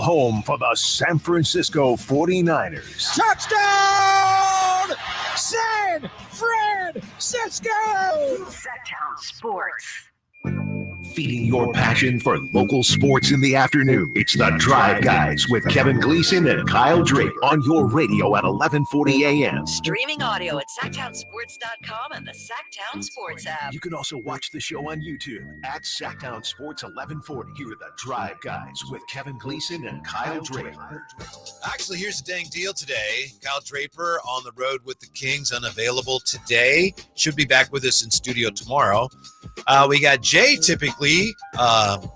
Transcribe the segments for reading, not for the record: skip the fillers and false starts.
official home for the San Francisco 49ers. Touchdown! San Francisco! Sactown Sports. Feeding your passion for local sports in the afternoon. It's the Drive Guys with Kevin Gleason and Kyle Drake on your radio at 11:40 a.m. Streaming audio at SactownSports.com and the Sactown Sports app. You can also watch the show on YouTube at Sactown Sports 1140. Here are the Drive Guys with Kevin Gleason and Kyle Drake. Actually, here's the dang deal today. Kyle Draper on the road with the Kings, unavailable today. Should be back with us in studio tomorrow. We got Jay typically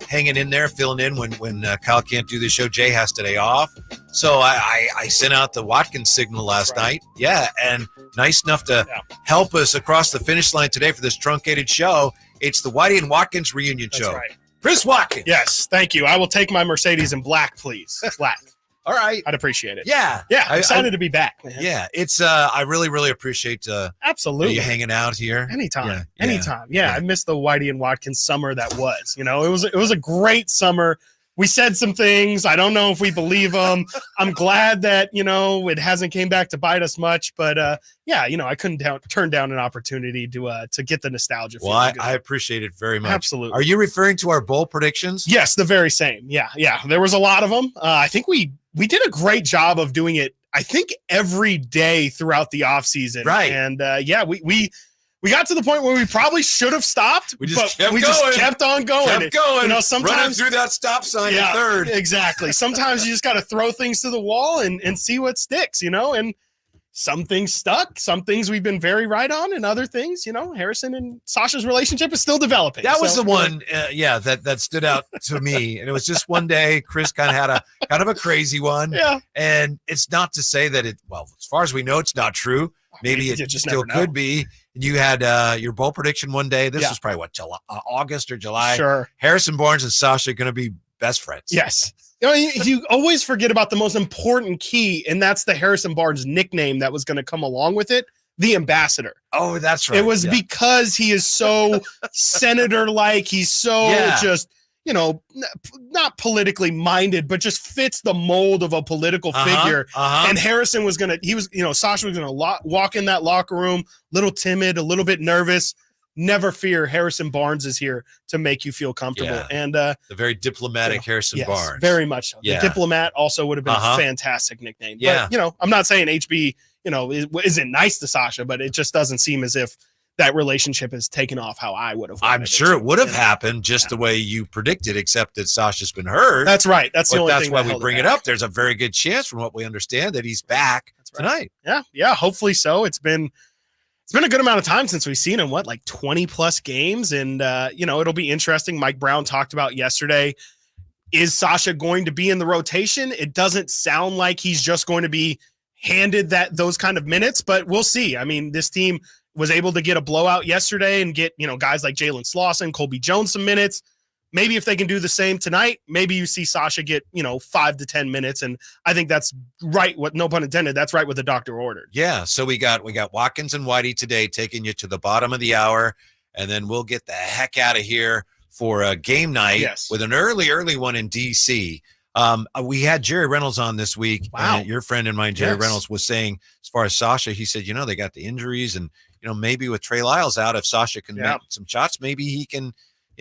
hanging in there, filling in when Kyle can't do the show. Jay has today off. So I sent out the Watkins signal last night. Yeah, and nice enough to help us across the finish line today for this truncated show. It's the Whitey and Watkins reunion show. Right. Chris Watkins. Yes, thank you. I will take my Mercedes in black, please. Black. All right. I'd appreciate it. Yeah. I'm excited to be back, man. Yeah, it's I really, really appreciate absolutely you hanging out here. Anytime. Yeah. Anytime. Yeah, I missed the Whitey and Watkins summer that was. You know, it was a great summer. We said some things. I don't know if we believe them. I'm glad that, it hasn't came back to bite us much. But, I couldn't turn down an opportunity to get the nostalgia. Well, I appreciate it very much. Absolutely. Are you referring to our bowl predictions? Yes, the very same. Yeah. There was a lot of them. I think we did a great job of doing it, I think, every day throughout the offseason. Right. And, we got to the point where we probably should have stopped. We just just kept on going. Kept going. Sometimes running through that stop sign in third. Exactly. Sometimes you just got to throw things to the wall and see what sticks, and some things stuck. Some things we've been very right on, and other things, Harrison and Sasha's relationship is still developing. That was the one, that stood out to me. And it was just one day, Chris kind of a crazy one. Yeah. And it's not to say that as far as we know, it's not true. Maybe it just still could be. You had your bowl prediction one day. This was probably July, August or July. Sure. Harrison Barnes and Sasha are going to be best friends. Yes. You always forget about the most important key, and that's the Harrison Barnes nickname that was going to come along with it, the ambassador. Oh, that's right. It was because he is so senator-like. He's so just, not politically minded, but just fits the mold of a political figure. And Harrison was going to, Sasha was going to walk in that locker room, a little timid, a little bit nervous. Never fear, Harrison Barnes is here to make you feel comfortable. Yeah. And the very diplomatic Harrison Barnes. Very much so. Yeah. The diplomat also would have been a fantastic nickname. Yeah. But, I'm not saying HB, isn't nice to Sasha, but it just doesn't seem as if that relationship has taken off how I would have. I'm sure it would have happened just the way you predicted, except that Sasha's been hurt. That's right. That's the only thing. That's why we bring it up. There's a very good chance, from what we understand, that he's back tonight. Yeah. Hopefully so. It's been a good amount of time since we've seen him, 20 plus games. And, it'll be interesting. Mike Brown talked about yesterday. Is Sasha going to be in the rotation? It doesn't sound like he's just going to be handed those kind of minutes, but we'll see. I mean, this team was able to get a blowout yesterday and get, guys like Jalen Slauson, Colby Jones some minutes. Maybe if they can do the same tonight, maybe you see Sasha get, 5 to 10 minutes. And I think that's right. No pun intended. That's right what the doctor ordered. Yeah. So we got Watkins and Whitey today taking you to the bottom of the hour, and then we'll get the heck out of here for a game night with an early one in DC. We had Jerry Reynolds on this week. Wow. Your friend and mine, Jerry Reynolds, was saying, as far as Sasha, he said, they got the injuries, and, maybe with Trey Lyles out, if Sasha can make some shots, maybe he can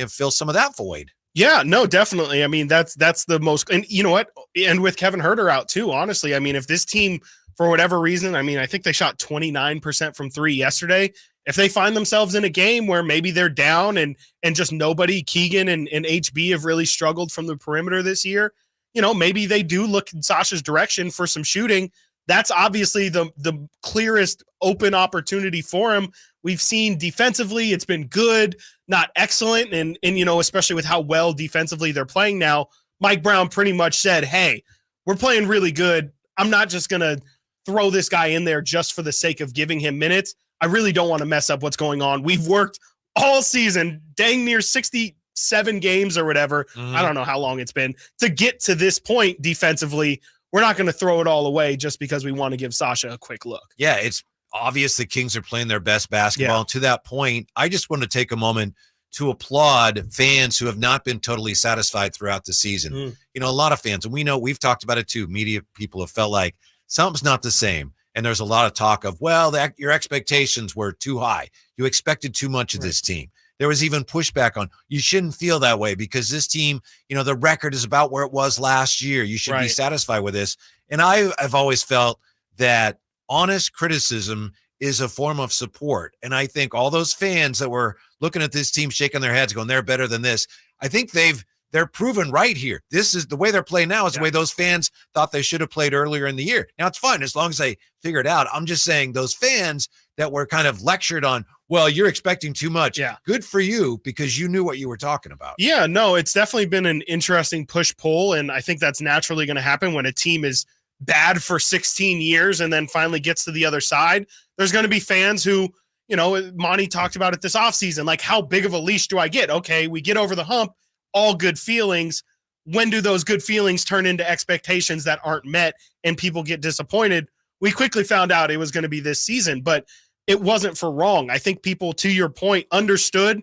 fill some of that void. Yeah, no, definitely. I mean, that's the most, and you know what? And with Kevin Huerter out too, honestly, I mean, if this team, for whatever reason, I think they shot 29% from three yesterday. If they find themselves in a game where maybe they're down and just nobody, Keegan and HB have really struggled from the perimeter this year, maybe they do look in Sasha's direction for some shooting. That's obviously the clearest open opportunity for him. We've seen defensively, it's been good, not excellent. And especially with how well defensively they're playing now, Mike Brown pretty much said, hey, we're playing really good. I'm not just going to throw this guy in there just for the sake of giving him minutes. I really don't want to mess up what's going on. We've worked all season, dang near 67 games or whatever. I don't know how long it's been to get to this point defensively. We're not going to throw it all away just because we want to give Sasha a quick look. Yeah, it's obvious the Kings are playing their best basketball. To that point, I just want to take a moment to applaud fans who have not been totally satisfied throughout the season. You know, a lot of fans, and we know we've talked about it too. Media people have felt like something's not the same. And there's a lot of talk of, well, your expectations were too high. You expected too much of this team. There was even pushback on, you shouldn't feel that way because this team, you know, the record is about where it was last year. You should be satisfied with this. And I have always felt that honest criticism is a form of support. And I think all those fans that were looking at this team shaking their heads going, they're better than this. I think they're proven right here. This is the way they're playing now is the way those fans thought they should have played earlier in the year. Now it's fine as long as they figure it out. I'm just saying those fans that were kind of lectured on, well, you're expecting too much. Yeah. Good for you because you knew what you were talking about. Yeah, no, it's definitely been an interesting push-pull, and I think that's naturally going to happen when a team is bad for 16 years and then finally gets to the other side. There's going to be fans who, you know, Monty talked about it this offseason, like how big of a leash do I get? Okay, we get over the hump, all good feelings. When do those good feelings turn into expectations that aren't met and people get disappointed? We quickly found out it was going to be this season, but it wasn't for wrong. I think people, to your point, understood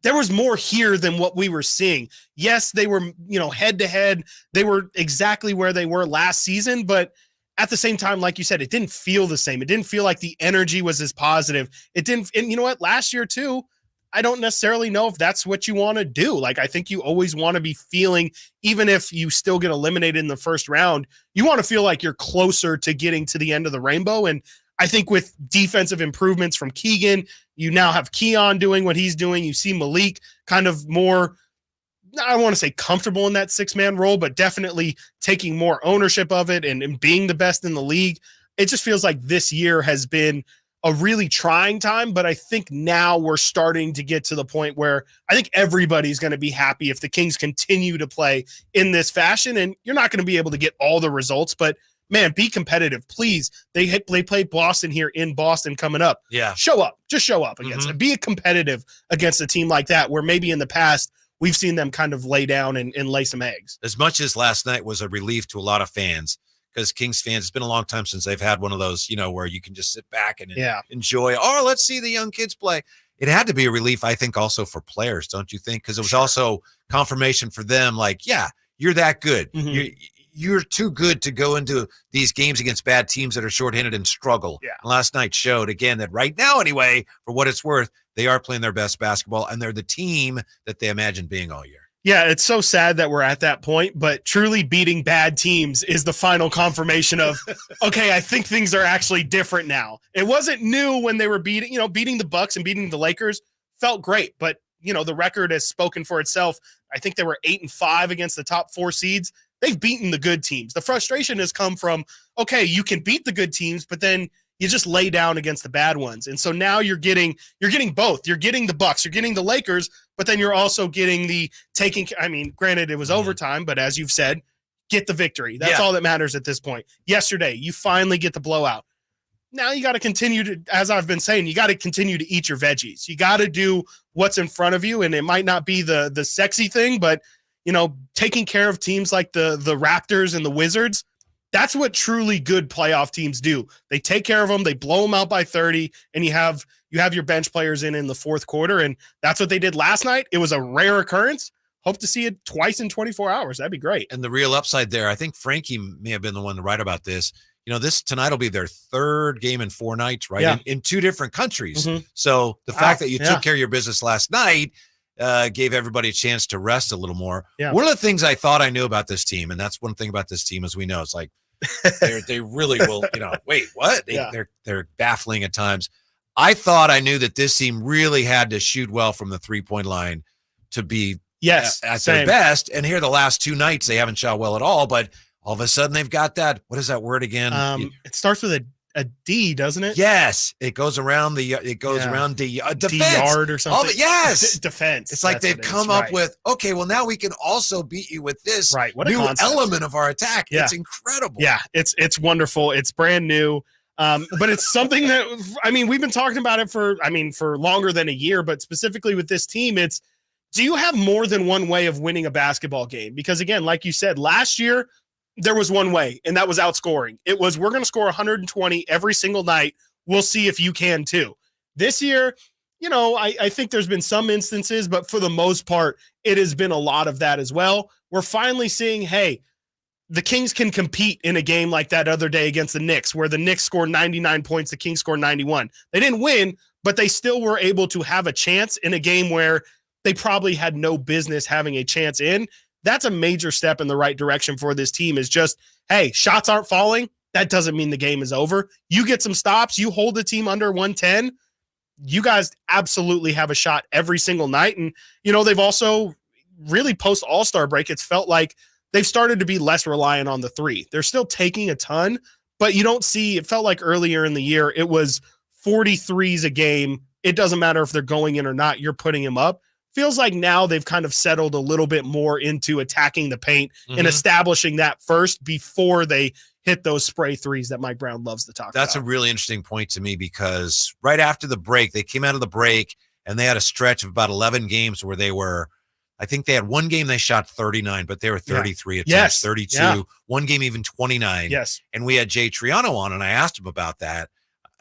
there was more here than what we were seeing. Yes, they were, you know, head to head. They were exactly where they were last season, but at the same time, like you said, it didn't feel the same. It didn't feel like the energy was as positive. It didn't, and you know what, last year too, I don't necessarily know if that's what you want to do. Like, I think you always want to be feeling, even if you still get eliminated in the first round, you want to feel like you're closer to getting to the end of the rainbow. And I think with defensive improvements from Keegan, you now have Keon doing what he's doing. You see Malik kind of more, I don't want to say comfortable in that six-man role, but definitely taking more ownership of it and being the best in the league. It just feels like this year has been a really trying time, but I think now we're starting to get to the point where I think everybody's going to be happy if the Kings continue to play in this fashion. And you're not going to be able to get all the results, but man, be competitive, please. They play Boston here in Boston coming up. Yeah. Show up. Just show up against it. Be competitive against a team like that, where maybe in the past we've seen them kind of lay down and lay some eggs. As much as last night was a relief to a lot of fans, because Kings fans, it's been a long time since they've had one of those, you know, where you can just sit back and enjoy, oh, let's see the young kids play. It had to be a relief, I think, also for players, don't you think? Because it was also confirmation for them, like, yeah, you're that good. You're too good to go into these games against bad teams that are shorthanded and struggle. Yeah. And last night showed, again, that right now, anyway, for what it's worth, they are playing their best basketball, and they're the team that they imagined being all year. Yeah, it's so sad that we're at that point, but truly beating bad teams is the final confirmation of, okay, I think things are actually different now. It wasn't new when they were beating the Bucks and beating the Lakers felt great, but the record has spoken for itself. I think they were 8-5 against the top 4 seeds. They've beaten the good teams. The frustration has come from, okay, you can beat the good teams, but then you just lay down against the bad ones. And so now you're getting both. You're getting the Bucks, you're getting the Lakers, but then you're also getting granted it was overtime, but as you've said, get the victory. That's all that matters at this point. Yesterday, you finally get the blowout. Now you got to continue to, as I've been saying, you got to continue to eat your veggies. You got to do what's in front of you, and it might not be the sexy thing, but taking care of teams like the Raptors and the Wizards, that's what truly good playoff teams do. They take care of them, they blow them out by 30, and you have your bench players in the fourth quarter, and that's what they did last night. It was a rare occurrence. Hope to see it twice in 24 hours. That'd be great. And the real upside there, I think Frankie may have been the one to write about this. This tonight will be their third game in 4 nights, right? Yeah. In 2 different countries. So the fact that you took care of your business last night gave everybody a chance to rest a little more. Yeah. One of the things I thought I knew about this team, and that's one thing about this team, as we know, it's like they really will, wait, what? They're baffling at times. I thought I knew that this team really had to shoot well from the 3-point line to be at their best. And here the last 2 nights, they haven't shot well at all, but all of a sudden they've got that. What is that word again? It starts with a D, doesn't it? Yes, it goes around around the defense. D-yard or something. Yes, defense. It's like they've come up with, okay, well now we can also beat you with this what a new concept. Element of our attack. Yeah. It's incredible. Yeah, it's wonderful. It's brand new. But it's something that, we've been talking about it for longer than a year, but specifically with this team, do you have more than one way of winning a basketball game? Because again, like you said, last year, there was one way, and that was outscoring. It was, we're going to score 120 every single night. We'll see if you can too. This year, I think there's been some instances, but for the most part, it has been a lot of that as well. We're finally seeing, hey, the Kings can compete in a game like that other day against the Knicks, where the Knicks scored 99 points, the Kings scored 91. They didn't win, but they still were able to have a chance in a game where they probably had no business having a chance in. That's a major step in the right direction for this team, is just, hey, shots aren't falling. That doesn't mean the game is over. You get some stops, you hold the team under 110. You guys absolutely have a shot every single night. And, they've also really post All-Star break, it's felt like they've started to be less reliant on the three. They're still taking a ton, but you don't see, it felt like earlier in the year, it was 43s a game. It doesn't matter if they're going in or not, you're putting them up. Feels like now they've kind of settled a little bit more into attacking the paint and establishing that first before they hit those spray threes that Mike Brown loves to talk about. That's a really interesting point to me, because right after the break, they came out of the break and they had a stretch of about 11 games where they were, I think they had one game they shot 39, but they were 33 attempts, 32. Yeah. One game even 29. Yes. And we had Jay Triano on, and I asked him about that.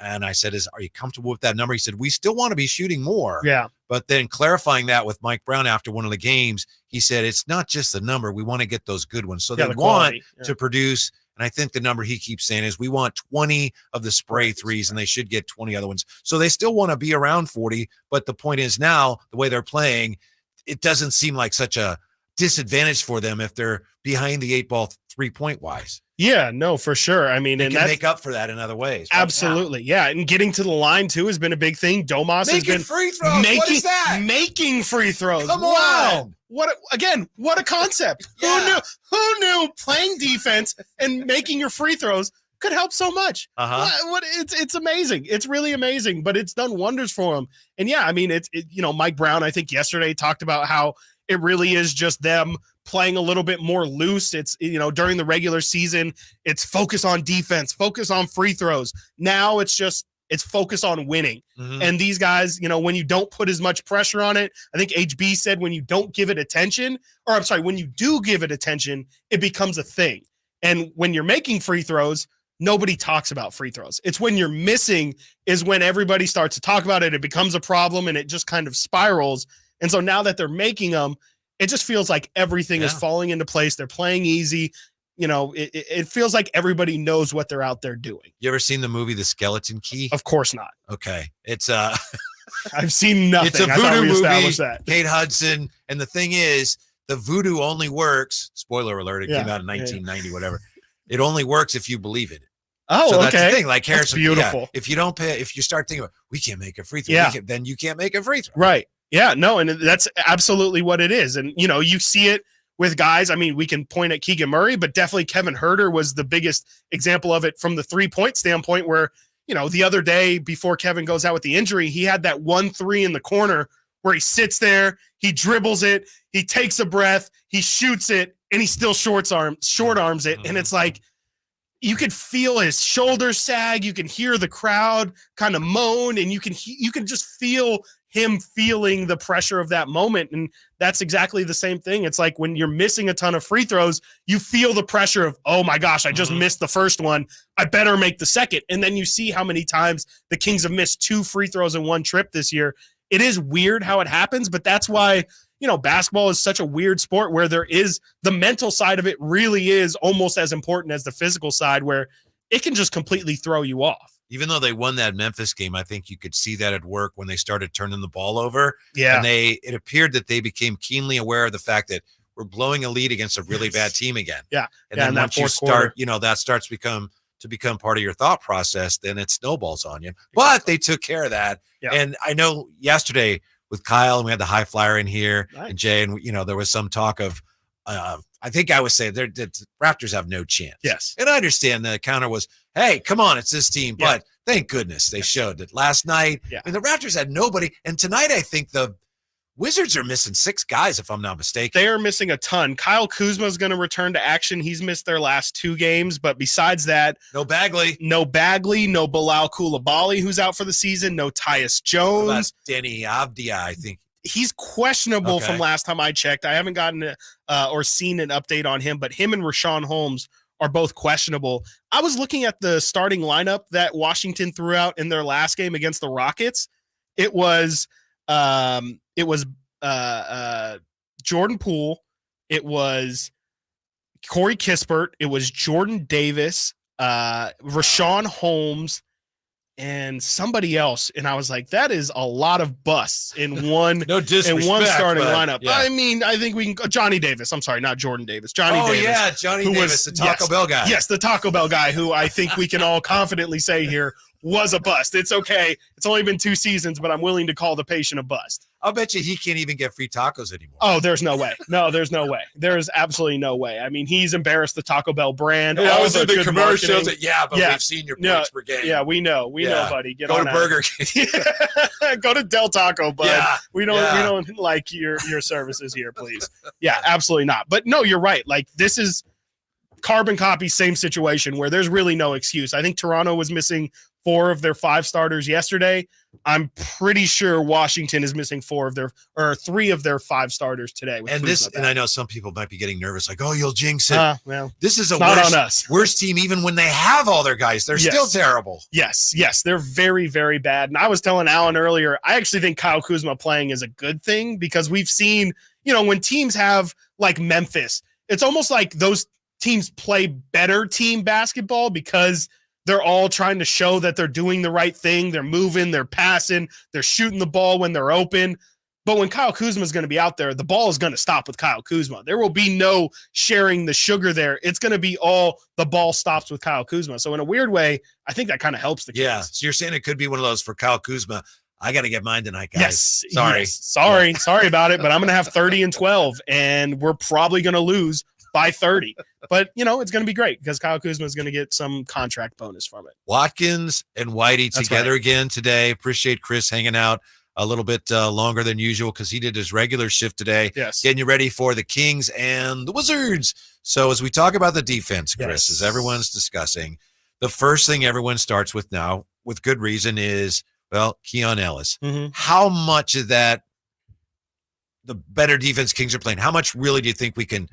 And I said, are you comfortable with that number? He said, we still want to be shooting more. Yeah. But then clarifying that with Mike Brown after one of the games, he said, it's not just the number. We want to get those good ones. So they want to produce. And I think the number he keeps saying is we want 20 of the spray threes, and they should get 20 other ones. So they still want to be around 40. But the point is now, the way they're playing, it doesn't seem like such a disadvantage for them if they're behind the 8-ball 3-point wise. Yeah, no, for sure. I mean, they can make up for that in other ways. Absolutely. Yeah. And getting to the line too has been a big thing. Domas has been free throws. What is that? Making free throws. Come on. What a concept. Yeah. Who knew playing defense and making your free throws could help so much. It's amazing. It's really amazing, but it's done wonders for him. And yeah, I mean, Mike Brown, I think yesterday talked about how it really is just them playing a little bit more loose. It's, during the regular season, it's focus on defense, focus on free throws. Now it's focus on winning. And these guys, when you don't put as much pressure on it, I think HB said when you don't give it attention, when you do give it attention, it becomes a thing. And when you're making free throws, nobody talks about free throws. It's when you're missing is when everybody starts to talk about it. It becomes a problem and it just kind of spirals. And so now that they're making them, it just feels like everything is falling into place. They're playing easy. It feels like everybody knows what they're out there doing. You ever seen the movie The Skeleton Key? Of course not. Okay. It's I've seen nothing. It's a voodoo movie. Kate Hudson. And the thing is, the voodoo only works. Spoiler alert. It came out in 1990, whatever. It only works if you believe it. Oh, so okay. That's the thing. Like Harrison, that's beautiful. If you start thinking about, we can't make a free throw, then you can't make a free throw. Right. Yeah, no, and that's absolutely what it is. And, you see it with guys. I mean, we can point at Keegan Murray, but definitely Kevin Huerter was the biggest example of it from the 3-point standpoint where, the other day before Kevin goes out with the injury, he had that 1-3 in the corner where he sits there, he dribbles it, he takes a breath, he shoots it, and he still short arms it. And it's like, you could feel his shoulders sag. You can hear the crowd kind of moan, and you can just feel him feeling the pressure of that moment. And that's exactly the same thing. It's like when you're missing a ton of free throws, you feel the pressure of, oh my gosh, I just missed the first one. I better make the second. And then you see how many times the Kings have missed 2 free throws in one trip this year. It is weird how it happens, but that's why, basketball is such a weird sport where there is the mental side of it really is almost as important as the physical side, where it can just completely throw you off. Even though they won that Memphis game, I think you could see that at work when they started turning the ball over. Yeah. And it appeared that they became keenly aware of the fact that we're blowing a lead against a really bad team again. Yeah. And then once you start, that starts to become part of your thought process, then it snowballs on you. But they took care of that. Yeah. And I know yesterday with Kyle, and we had the high flyer in here, and Jay, and there was some talk of, I think I was saying the Raptors have no chance. Yes. And I understand the counter was, hey, come on, it's this team. But thank goodness they showed it last night. Yeah. I mean, the Raptors had nobody. And tonight, I think the Wizards are missing 6 guys, if I'm not mistaken. They are missing a ton. Kyle Kuzma is going to return to action. He's missed their last 2 games. But besides that, no Bagley, no Bilal Coulibaly, who's out for the season. No Tyus Jones. Danny Avdia, I think. He's questionable from last time I checked. I haven't gotten or seen an update on him, but him and Rashawn Holmes are both questionable. I was looking at the starting lineup that Washington threw out in their last game against the Rockets. It was Jordan Poole. It was Corey Kispert. It was Jordan Davis, Rashawn Holmes, and somebody else. And I was like, that is a lot of busts in one, No disrespect, in one starting but, lineup. yeah. I mean, I think we can go Johnny Davis. I'm sorry, not Jordan Davis. Johnny Oh, Davis. yeah, Johnny who Davis, the Taco Bell guy. Yes, the Taco Bell guy, who I think we can all confidently say here was a bust. It's okay. It's only been 2 seasons, but I'm willing to call the patient a bust. I'll bet you he can't even get free tacos anymore. Oh, there's no way. No, there's no way. There's absolutely no way. I mean, he's embarrassed the Taco Bell brand. I all was in the good commercials. marketing. But Yeah. we've seen your points per game. Yeah, we know. We know, buddy. Get Go on to out. Burger King. Go to Del Taco, bud. Yeah. We don't like your services here, please. Yeah, absolutely not. But no, you're right. Like, this is carbon copy, same situation where there's really no excuse. I think Toronto was missing 4 of their 5 starters yesterday. I'm pretty sure Washington is missing 3 of their 5 starters today. And I know some people might be getting nervous, like, oh, you'll jinx it. Well, this is not on us. Worst team, even when they have all their guys. They're still terrible. Yes, they're very, very bad. And I was telling Alan earlier, I actually think Kyle Kuzma playing is a good thing because we've seen, when teams have like Memphis, it's almost like those teams play better team basketball because they're all trying to show that they're doing the right thing. They're moving, they're passing, they're shooting the ball when they're open. But when Kyle Kuzma is going to be out there, the ball is going to stop with Kyle Kuzma. There will be no sharing the sugar there. It's going to be all the ball stops with Kyle Kuzma. So in a weird way, I think that kind of helps the Kings. Yeah. So you're saying it could be one of those for Kyle Kuzma. I got to get mine tonight, guys. Yes. Sorry. Yes. Sorry about it. But I'm going to have 30 and 12, and we're probably going to lose by 30. But, it's going to be great because Kyle Kuzma is going to get some contract bonus from it. Watkins and Whitey together again today. Appreciate Chris hanging out a little bit longer than usual because he did his regular shift today. Yes. Getting you ready for the Kings and the Wizards. So as we talk about the defense, Chris, as everyone's discussing, the first thing everyone starts with now, with good reason, is, Keon Ellis. Mm-hmm. How much of that, the better defense Kings are playing, how much really do you think we can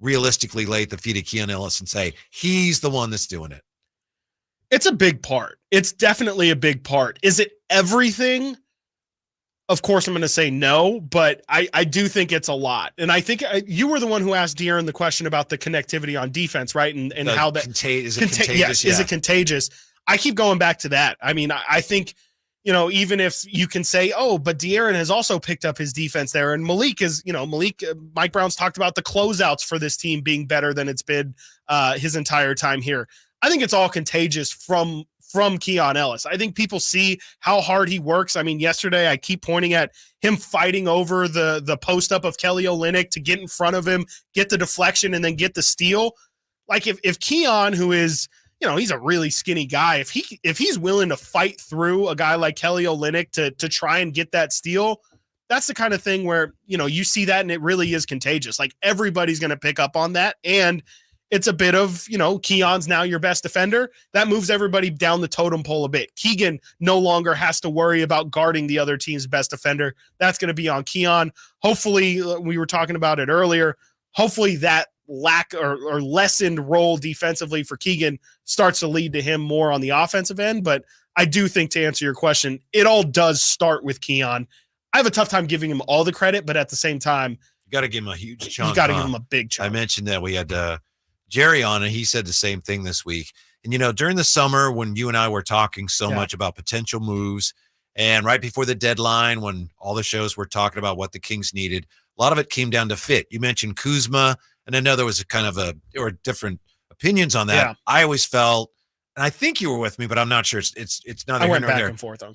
realistically lay at the feet of Keon Ellis and say he's the one that's doing it? It's a big part. It's definitely a big part. Is it everything? Of course, I'm going to say no, but I do think it's a lot. And I think you were the one who asked De'Aaron the question about the connectivity on defense, right? And how that is it contagious? Yes, is it contagious? I keep going back to that. I mean, I think, even if you can say, oh, but De'Aaron has also picked up his defense there. And Malik Mike Brown's talked about the closeouts for this team being better than it's been his entire time here. I think it's all contagious from Keon Ellis. I think people see how hard he works. I mean, yesterday I keep pointing at him fighting over the post up of Kelly Olynyk to get in front of him, get the deflection, and then get the steal. Like if Keon, who is, he's a really skinny guy, if he's willing to fight through a guy like Kelly Olynyk to try and get that steal, that's the kind of thing where, you see that and it really is contagious. Like everybody's going to pick up on that. And it's a bit of, Keon's now your best defender. That moves everybody down the totem pole a bit. Keegan no longer has to worry about guarding the other team's best defender. That's going to be on Keon. Hopefully, we were talking about it earlier. Hopefully that lack or lessened role defensively for Keegan starts to lead to him more on the offensive end. But I do think, to answer your question, it all does start with Keon. I have a tough time giving him all the credit, but at the same time, you got to give him a huge chunk. You got to give him a big chunk. I mentioned that we had Jerry on, and he said the same thing this week. And, during the summer when you and I were talking so much about potential moves, and right before the deadline when all the shows were talking about what the Kings needed, a lot of it came down to fit. You mentioned Kuzma, and I know there was there were different opinions on that. Yeah. I always felt, and I think you were with me, but I'm not sure. It's neither I here went nor back there. and forth on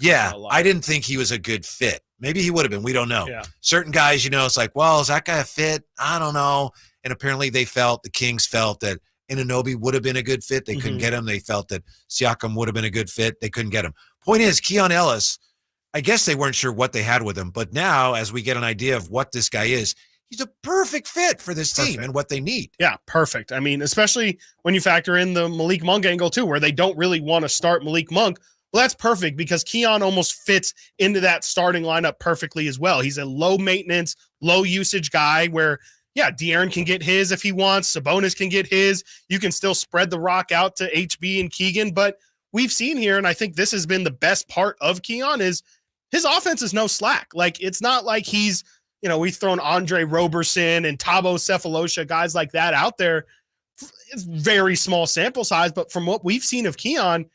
I didn't think he was a good fit. Maybe he would have been. We don't know. Yeah. Certain guys, it's like, well, is that guy a fit? I don't know. And apparently the Kings felt that Anunoby would have been a good fit. They couldn't get him. They felt that Siakam would have been a good fit. They couldn't get him. Point is, Keon Ellis, I guess they weren't sure what they had with him. But now, as we get an idea of what this guy is, he's a perfect fit for this team and what they need. Yeah, perfect. I mean, especially when you factor in the Malik Monk angle too, where they don't really want to start Malik Monk. Well, that's perfect because Keon almost fits into that starting lineup perfectly as well. He's a low maintenance, low usage guy where, De'Aaron can get his if he wants. Sabonis can get his. You can still spread the rock out to HB and Keegan. But we've seen here, and I think this has been the best part of Keon, is his offense is no slack. Like, it's not like he's, we've thrown Andre Roberson and Thabo Cephalosha, guys like that out there. It's very small sample size, but from what we've seen of Keon,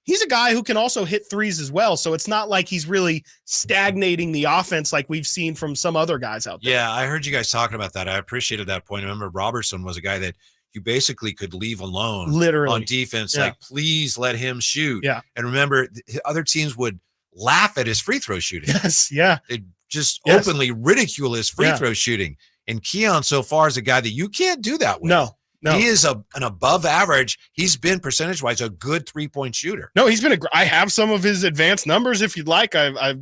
he's a guy who can also hit threes as well. So it's not like he's really stagnating the offense like we've seen from some other guys out there. Yeah, I heard you guys talking about that. I appreciated that point. I remember Robertson was a guy that you basically could leave alone literally on defense. Yeah. Like, please let him shoot. Yeah. And remember, other teams would laugh at his free throw shooting. Yes. Yeah. They'd just openly ridicule his free throw shooting. And Keon so far is a guy that you can't do that with. No. He is an above average. He's been percentage-wise a good 3-point shooter. No, he's been I have some of his advanced numbers if you'd like. I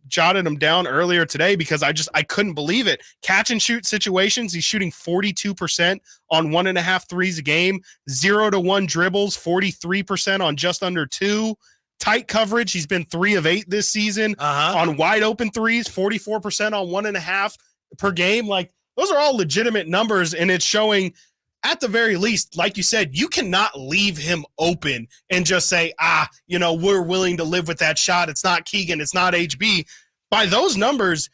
jotted them down earlier today because I couldn't believe it. Catch and shoot situations, he's shooting 42% on 1.5 threes a game, 0-1 dribbles, 43% on just under 2. Tight coverage, he's been 3 of 8 this season. On wide open threes, 44% on 1.5 per game. Like, those are all legitimate numbers, and it's showing, at the very least, like you said, you cannot leave him open and just say, we're willing to live with that shot. It's not Keegan. It's not HB. By those numbers,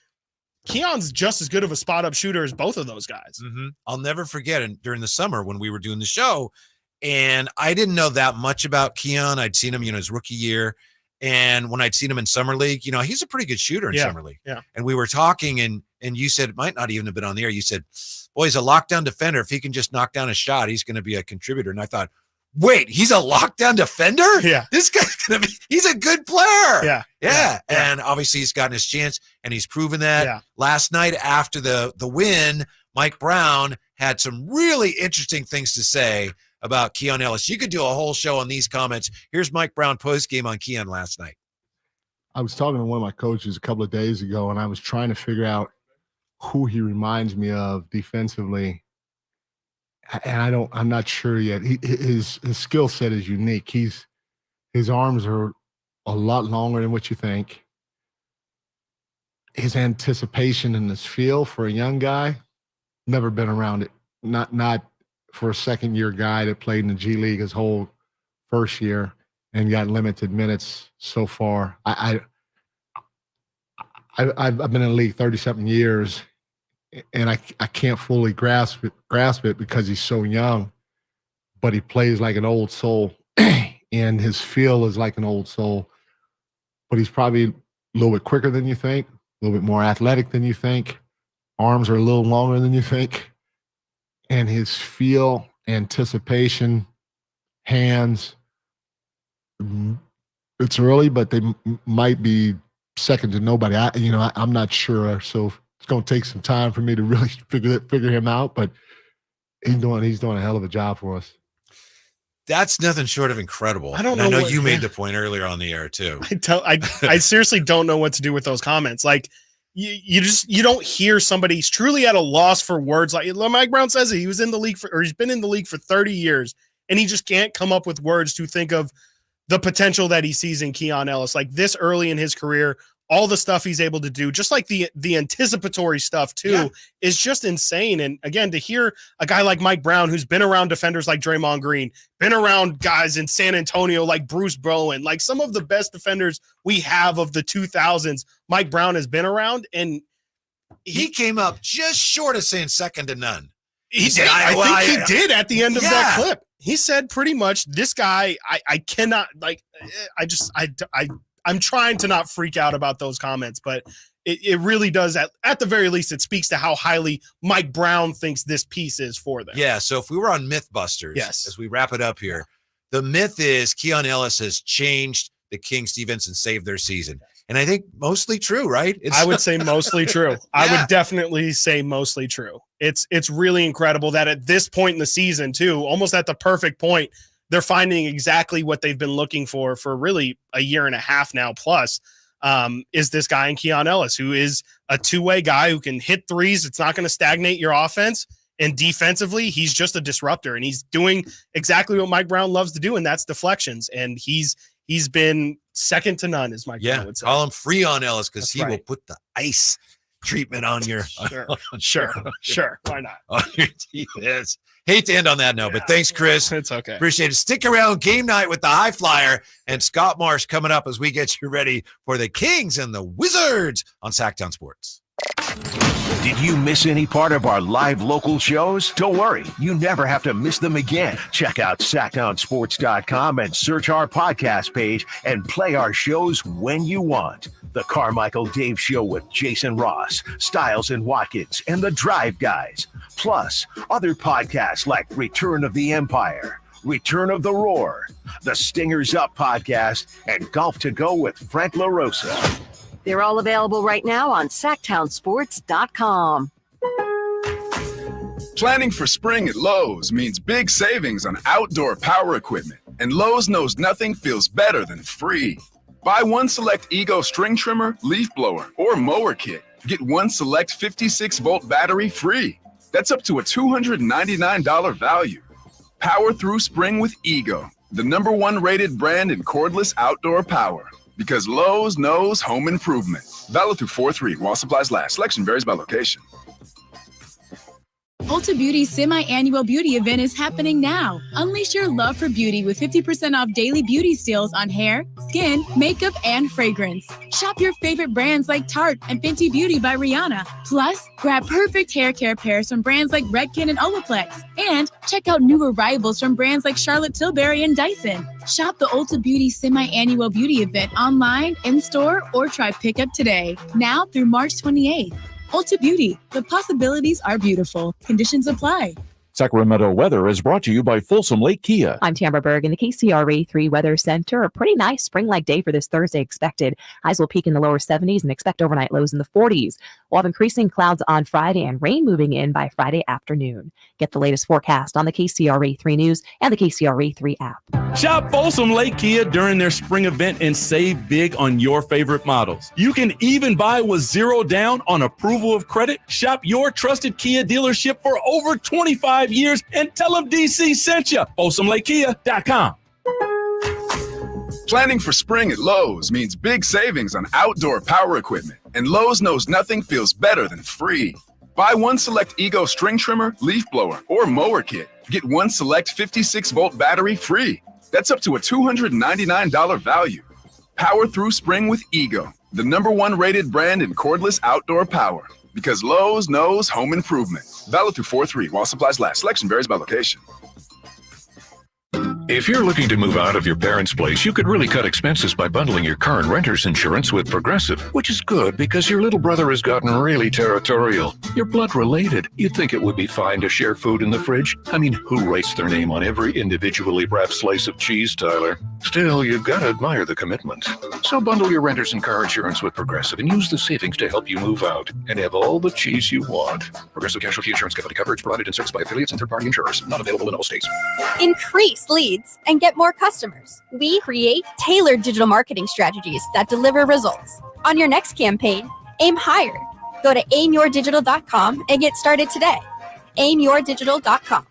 Keon's just as good of a spot-up shooter as both of those guys. Mm-hmm. I'll never forget during the summer when we were doing the show, and I didn't know that much about Keon. I'd seen him, his rookie year. And when I'd seen him in summer league, he's a pretty good shooter in summer league. Yeah. And we were talking, and you said, it might not even have been on the air. You said, boy, he's a lockdown defender. If he can just knock down a shot, he's going to be a contributor. And I thought, wait, he's a lockdown defender? Yeah. This guy's going to be, he's a good player. Yeah. And obviously he's gotten his chance, and he's proven that. Yeah. Last night after the win, Mike Brown had some really interesting things to say about Keon Ellis. You could do a whole show on these comments. Here's Mike Brown post-game on Keon last night. I was talking to one of my coaches a couple of days ago, and I was trying to figure out who he reminds me of defensively. And I'm not sure yet. His skill set is unique. His arms are a lot longer than what you think. His anticipation and his feel for a young guy, never been around it. Not for a second-year guy that played in the G League his whole first year and got limited minutes so far. I've been in the league 30-something years, and I can't fully grasp it because he's so young, but he plays like an old soul, and his feel is like an old soul. But he's probably a little bit quicker than you think, a little bit more athletic than you think. Arms are a little longer than you think. And his feel, anticipation, hands, it's early, but they might be second to nobody. I'm not sure. So it's going to take some time for me to really figure him out, but he's doing a hell of a job for us. That's nothing short of incredible. I don't know. I know you made the point earlier on the air too. I seriously don't know what to do with those comments. Like, you don't hear somebody truly at a loss for words. Like Mike Brown says it. He's been in the league for 30 years, and he just can't come up with words to think of the potential that he sees in Keon Ellis. Like, this early in his career, all the stuff he's able to do, just like the anticipatory stuff too, is just insane. And again, to hear a guy like Mike Brown, who's been around defenders like Draymond Green, been around guys in San Antonio like Bruce Bowen, like some of the best defenders we have of the 2000s, Mike Brown has been around, and he came up just short of saying second to none. He did. I think he did at the end of that clip. He said pretty much, this guy, I cannot, like, I'm trying to not freak out about those comments, but it really does, at the very least, it speaks to how highly Mike Brown thinks this piece is for them. Yeah, so if we were on Mythbusters, as we wrap it up here, the myth is Keon Ellis has changed the Kings defense and saved their season. And I think mostly true, right? I would say mostly true. I would definitely say mostly true. It's really incredible that at this point in the season, too, almost at the perfect point, they're finding exactly what they've been looking for really a year and a half now plus, is this guy in Keon Ellis, who is a two-way guy who can hit threes. It's not going to stagnate your offense. And defensively, he's just a disruptor, and he's doing exactly what Mike Brown loves to do, and that's deflections. And he's been second to none, as Mike Brown would say. Call him Freon Ellis, because he will put the ice treatment on your sure. Why not? On your defense. Hate to end on that note, but thanks, Chris. It's okay. Appreciate it. Stick around. Game night with the High Flyer and Scott Marsh coming up as we get you ready for the Kings and the Wizards on Sactown Sports. Did you miss any part of our live local shows? Don't worry, you never have to miss them again. Check out SactownSports.com and search our podcast page and play our shows when you want. The Carmichael Dave Show with Jason Ross, Stiles and Watkins, and the Drive Guys. Plus, other podcasts like Return of the Empire, Return of the Roar, the Stingers Up podcast, and Golf to Go with Frank LaRosa. They're all available right now on SactownSports.com. Planning for spring at Lowe's means big savings on outdoor power equipment, and Lowe's knows nothing feels better than free. Buy one select Ego string trimmer, leaf blower, or mower kit. Get one select 56-volt battery free. That's up to a $299 value. Power through spring with Ego, the #1 rated brand in cordless outdoor power. Because Lowe's knows home improvement. Valid through 4/3 while supplies last. Selection varies by location. Ulta Beauty's semi-annual beauty event is happening now. Unleash your love for beauty with 50% off daily beauty steals on hair, skin, makeup, and fragrance. Shop your favorite brands like Tarte and Fenty Beauty by Rihanna. Plus, grab perfect hair care pairs from brands like Redken and Olaplex. And check out new arrivals from brands like Charlotte Tilbury and Dyson. Shop the Ulta Beauty semi-annual beauty event online, in-store, or try pickup today. Now through March 28th. Ulta Beauty, the possibilities are beautiful. Conditions apply. Sacramento weather is brought to you by Folsom Lake Kia. I'm Tamara Berg in the KCRA 3 Weather Center. A pretty nice spring-like day for this Thursday expected. Highs will peak in the lower 70s and expect overnight lows in the 40s. We'll have increasing clouds on Friday and rain moving in by Friday afternoon. Get the latest forecast on the KCRA 3 News and the KCRA 3 app. Shop Folsom Lake Kia during their spring event and save big on your favorite models. You can even buy with zero down on approval of credit. Shop your trusted Kia dealership for over 25 years and tell them DC sent you. FolsomLakeKia.com. Planning for spring at Lowe's means big savings on outdoor power equipment, and Lowe's knows nothing feels better than free. Buy one select Ego string trimmer, leaf blower, or mower kit. Get one select 56-volt battery free. That's up to a $299 value. Power through spring with Ego, the #1 rated brand in cordless outdoor power. Because Lowe's knows home improvement. Valid through 4/3 while supplies last. Selection varies by location. If you're looking to move out of your parents' place, you could really cut expenses by bundling your car and renter's insurance with Progressive, which is good because your little brother has gotten really territorial. You're blood related. You'd think it would be fine to share food in the fridge. I mean, who writes their name on every individually wrapped slice of cheese, Tyler? Still, you've got to admire the commitment. So bundle your renter's and car insurance with Progressive and use the savings to help you move out and have all the cheese you want. Progressive Casualty Insurance Company coverage provided and serviced by affiliates and third-party insurers. Not available in all states. Increase leads and get more customers. We create tailored digital marketing strategies that deliver results. On your next campaign, aim higher. Go to aimyourdigital.com and get started today. aimyourdigital.com.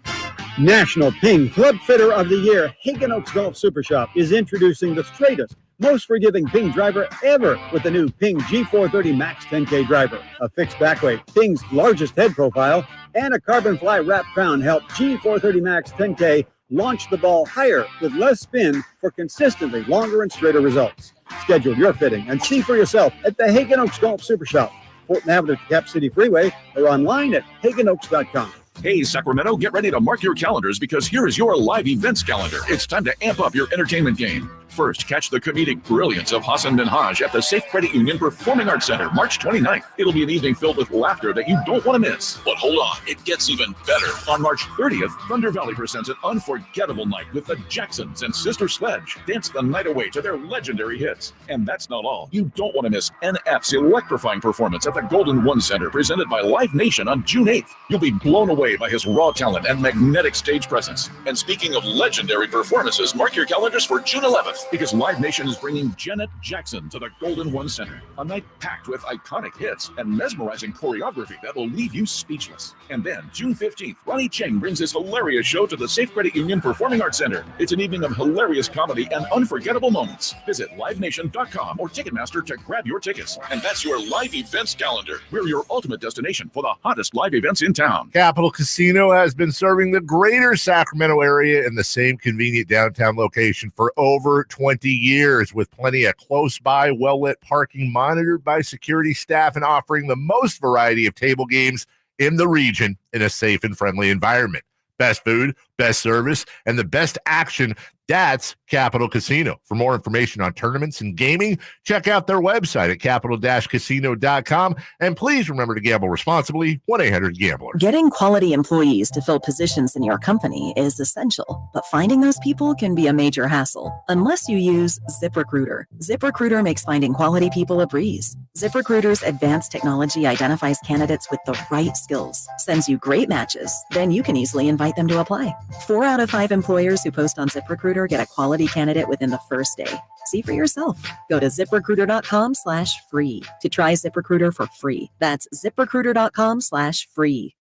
National Ping Club Fitter of the Year, Hagen Oaks Golf Super Shop is introducing the straightest, most forgiving Ping driver ever with the new Ping G430 Max 10K driver. A fixed backweight, Ping's largest head profile, and a carbon fly wrap crown help G430 Max 10K launch the ball higher with less spin for consistently longer and straighter results. Schedule your fitting and see for yourself at the Hagen Oaks Golf Super Shop, Fulton Avenue to Cap City Freeway, or online at HagenOaks.com. Hey, Sacramento, get ready to mark your calendars because here is your live events calendar. It's time to amp up your entertainment game. First, catch the comedic brilliance of Hassan Minhaj at the Safe Credit Union Performing Arts Center, March 29th. It'll be an evening filled with laughter that you don't want to miss. But hold on, it gets even better. On March 30th, Thunder Valley presents an unforgettable night with the Jacksons and Sister Sledge. Dance the night away to their legendary hits. And that's not all. You don't want to miss NF's electrifying performance at the Golden One Center, presented by Live Nation on June 8th. You'll be blown away by his raw talent and magnetic stage presence. And speaking of legendary performances, mark your calendars for June 11th. because Live Nation is bringing Janet Jackson to the Golden One Center. A night packed with iconic hits and mesmerizing choreography that will leave you speechless. And then, June 15th, Ronnie Chang brings his hilarious show to the Safe Credit Union Performing Arts Center. It's an evening of hilarious comedy and unforgettable moments. Visit livenation.com or Ticketmaster to grab your tickets. And that's your live events calendar. We're your ultimate destination for the hottest live events in town. Capital Casino has been serving the greater Sacramento area in the same convenient downtown location for over 20 years, with plenty of close-by, well-lit parking monitored by security staff and offering the most variety of table games in the region in a safe and friendly environment. Best food, best service, and the best action. That's Capital Casino. For more information on tournaments and gaming, check out their website at capital-casino.com. And please remember to gamble responsibly. 1-800-GAMBLER. Getting quality employees to fill positions in your company is essential, but finding those people can be a major hassle unless you use ZipRecruiter. ZipRecruiter makes finding quality people a breeze. ZipRecruiter's advanced technology identifies candidates with the right skills, sends you great matches, then you can easily invite them to apply. 4 out of 5 employers who post on ZipRecruiter get a quality candidate within the first day. See for yourself. Go to ziprecruiter.com/free to try ZipRecruiter for free. That's ziprecruiter.com/free.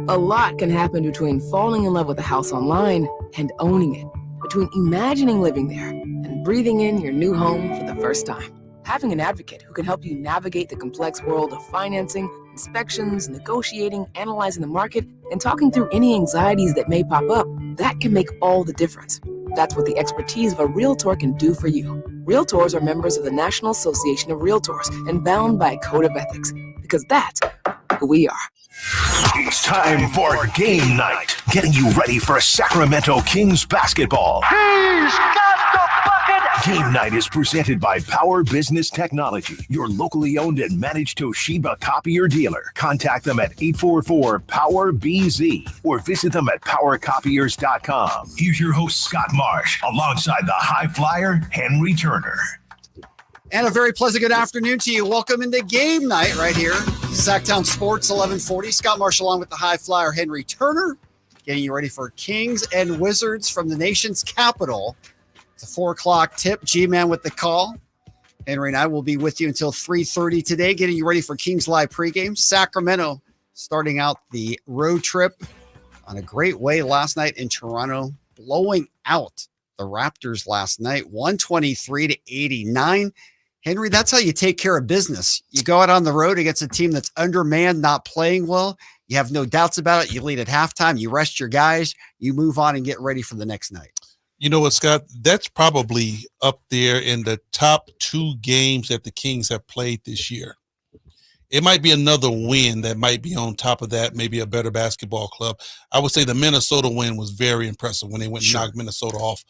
A lot can happen between falling in love with a house online and owning it, between imagining living there and breathing in your new home for the first time. Having an advocate who can help you navigate the complex world of financing, inspections, negotiating, analyzing the market, and talking through any anxieties that may pop up, that can make all the difference. That's what the expertise of a Realtor can do for you. Realtors are members of the National Association of Realtors and bound by a code of ethics, because that's who we are. It's time for game night, getting you ready for Sacramento Kings basketball. He's got the bucket! Game night is presented by Power Business Technology, your locally owned and managed Toshiba copier dealer. Contact them at 844-POWER-BZ or visit them at powercopiers.com. Here's your host, Scott Marsh, alongside the high flyer, Henry Turner. And a very pleasant good afternoon to you. Welcome into game night right here. Sactown Sports 1140. Scott Marshall along with the high flyer Henry Turner, getting you ready for Kings and Wizards from the nation's capital. It's a 4 o'clock tip. G-Man with the call. Henry and I will be with you until 3:30 today, getting you ready for Kings Live pregame. Sacramento starting out the road trip on a great way last night in Toronto, blowing out the Raptors last night, 123-89. Henry, that's how you take care of business. You go out on the road against a team that's undermanned, not playing well. You have no doubts about it. You lead at halftime. You rest your guys. You move on and get ready for the next night. You know what, Scott? That's probably up there in the top 2 games that the Kings have played this year. It might be another win that might be on top of that, maybe a better basketball club. I would say the Minnesota win was very impressive when they went and knocked Minnesota off.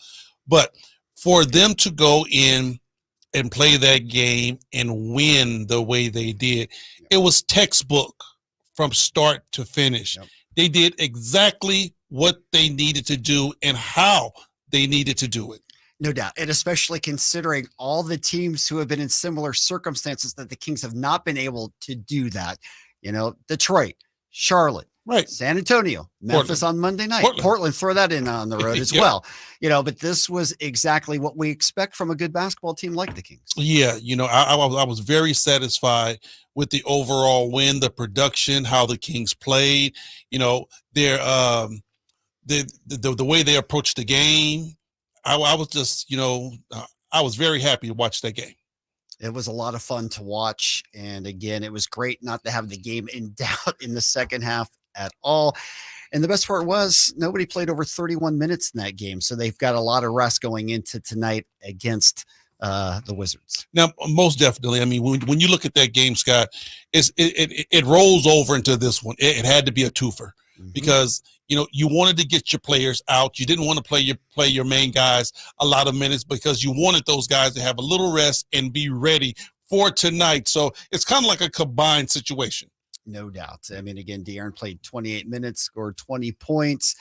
But for them to go in and play that game and win the way they did, it was textbook from start to finish. They did exactly what they needed to do and how they needed to do it. No doubt. And especially considering all the teams who have been in similar circumstances that the Kings have not been able to do that. You know, Detroit, Charlotte, right, San Antonio, Memphis on Monday night, Portland, throw that in on the road as well. You know, but this was exactly what we expect from a good basketball team like the Kings. Yeah, you know, I was very satisfied with the overall win, the production, how the Kings played. You know, their the way they approached the game. I was just, you know, I was very happy to watch that game. It was a lot of fun to watch. And again, it was great not to have the game in doubt in the second half at all. And the best part was nobody played over 31 minutes in that game. So they've got a lot of rest going into tonight against the Wizards. Now, most definitely. I mean, when you look at that game, Scott, it rolls over into this one. It had to be a twofer because, you know, you wanted to get your players out. You didn't want to play your main guys a lot of minutes because you wanted those guys to have a little rest and be ready for tonight. So it's kind of like a combined situation. No doubt. I mean, again, De'Aaron played 28 minutes, scored 20 points.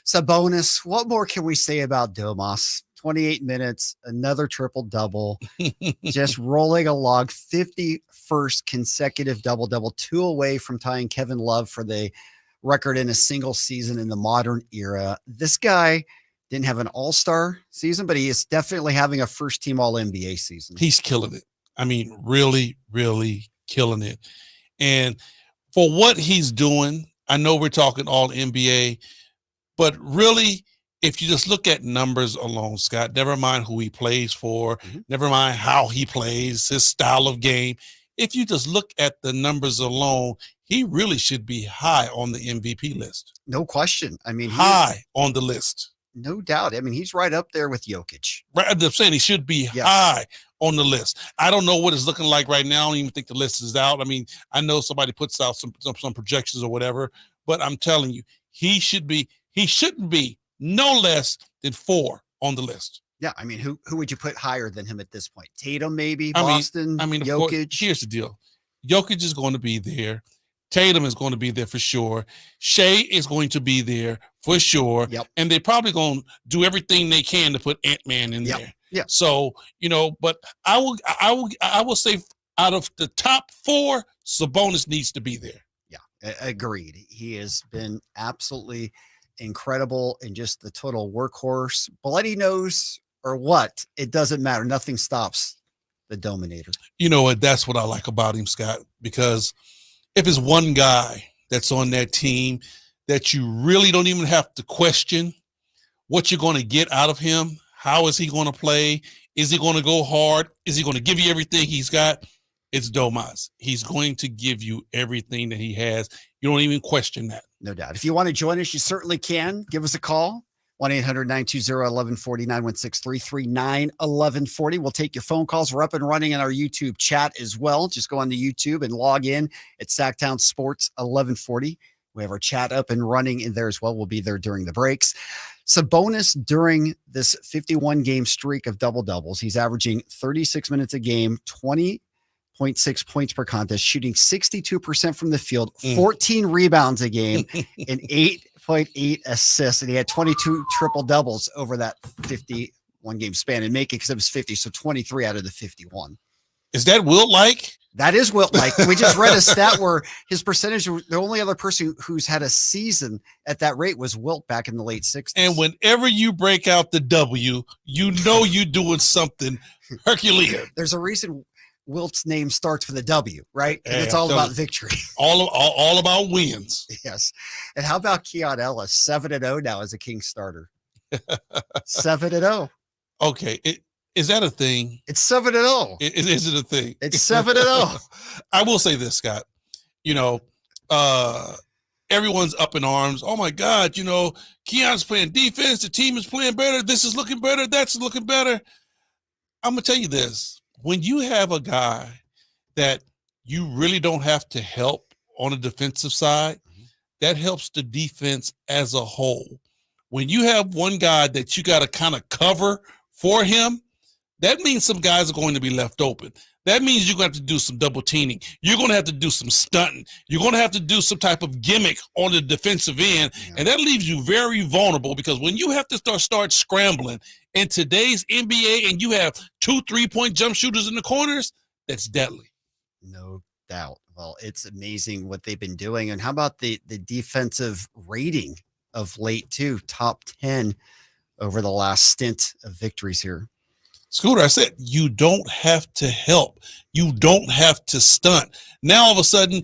Sabonis, what more can we say about Domas? 28 minutes, another triple-double, just rolling along, 51st consecutive double-double, 2 away from tying Kevin Love for the record in a single season in the modern era. This guy Didn't have an all-star season, but he is definitely having a first-team All-NBA season. He's killing it. I mean, really, really killing it. And for what he's doing, I know we're talking All-NBA, but really, if you just look at numbers alone, Scott, never mind who he plays for, never mind how he plays, his style of game. If you just look at the numbers alone, he really should be high on the MVP list. No question. I mean, high on the list. No doubt. I mean, he's right up there with Jokic. Right, I'm saying he should be high on the list. I don't know what it's looking like right now. I don't even think the list is out. I mean, I know somebody puts out some projections or whatever, but I'm telling you, he shouldn't be no less than 4 on the list. Yeah, I mean, who would you put higher than him at this point? Tatum, maybe, I Boston, mean, Jokic. Here's the deal. Jokic is going to be there. Tatum is going to be there for sure. Shea is going to be there for sure. Yep. And they're probably going to do everything they can to put Ant-Man in there. Yeah. So, but I will say out of the top 4, Sabonis needs to be there. Yeah, agreed. He has been absolutely incredible and just the total workhorse. Bloody nose or what, it doesn't matter. Nothing stops the Dominator. You know what? That's what I like about him, Scott, because if it's one guy that's on that team that you really don't even have to question what you're going to get out of him, how is he going to play? Is he going to go hard? Is he going to give you everything he's got? It's Domas. He's going to give you everything that he has. You don't even question that. No doubt. If you want to join us, you certainly can. Give us a call. 1-800-920-1140, 916-339-1140. We'll take your phone calls. We're up and running in our YouTube chat as well. Just go on to YouTube and log in at Sactown Sports 1140. We have our chat up and running in there as well. We'll be there during the breaks. Sabonis, during this 51-game streak of double-doubles, he's averaging 36 minutes a game, 20.6 points per contest, shooting 62% from the field, 14 rebounds a game, and 8.8 assists. And he had 22 triple-doubles over that 51-game span and make it because it was 50, so 23 out of the 51. Is that Wilt-like? That is Wilt-like. We just read a stat where his percentage, the only other person who's had a season at that rate was Wilt back in the late 60s. And whenever you break out the W, you know you're doing something Herculean. There's a reason Wilt's name starts with a W, right? And Hey, it's all I'm about telling victory. All about wins. Yes. And how about Keon Ellis? 7-0 now as a Kings starter. 7-0. Okay. Is that a thing? It's 7-0. Is it a thing? It's 7-0. I will say this, Scott. Everyone's up in arms. Oh my God, Keon's playing defense. The team is playing better. This is looking better. That's looking better. I'm gonna tell you this. When you have a guy that you really don't have to help on the defensive side, that helps the defense as a whole. When you have one guy that you got to kind of cover for him, that means some guys are going to be left open. That means you're going to have to do some double teaming. You're going to have to do some stunting. You're going to have to do some type of gimmick on the defensive end. Yeah. And that leaves you very vulnerable because when you have to start scrambling in today's NBA and you have 2 3-point jump shooters in the corners, that's deadly. No doubt. Well, it's amazing what they've been doing. And how about the defensive rating of late too? Top 10 over the last stint of victories here. Scooter, I said, you don't have to help. You don't have to stunt. Now, all of a sudden,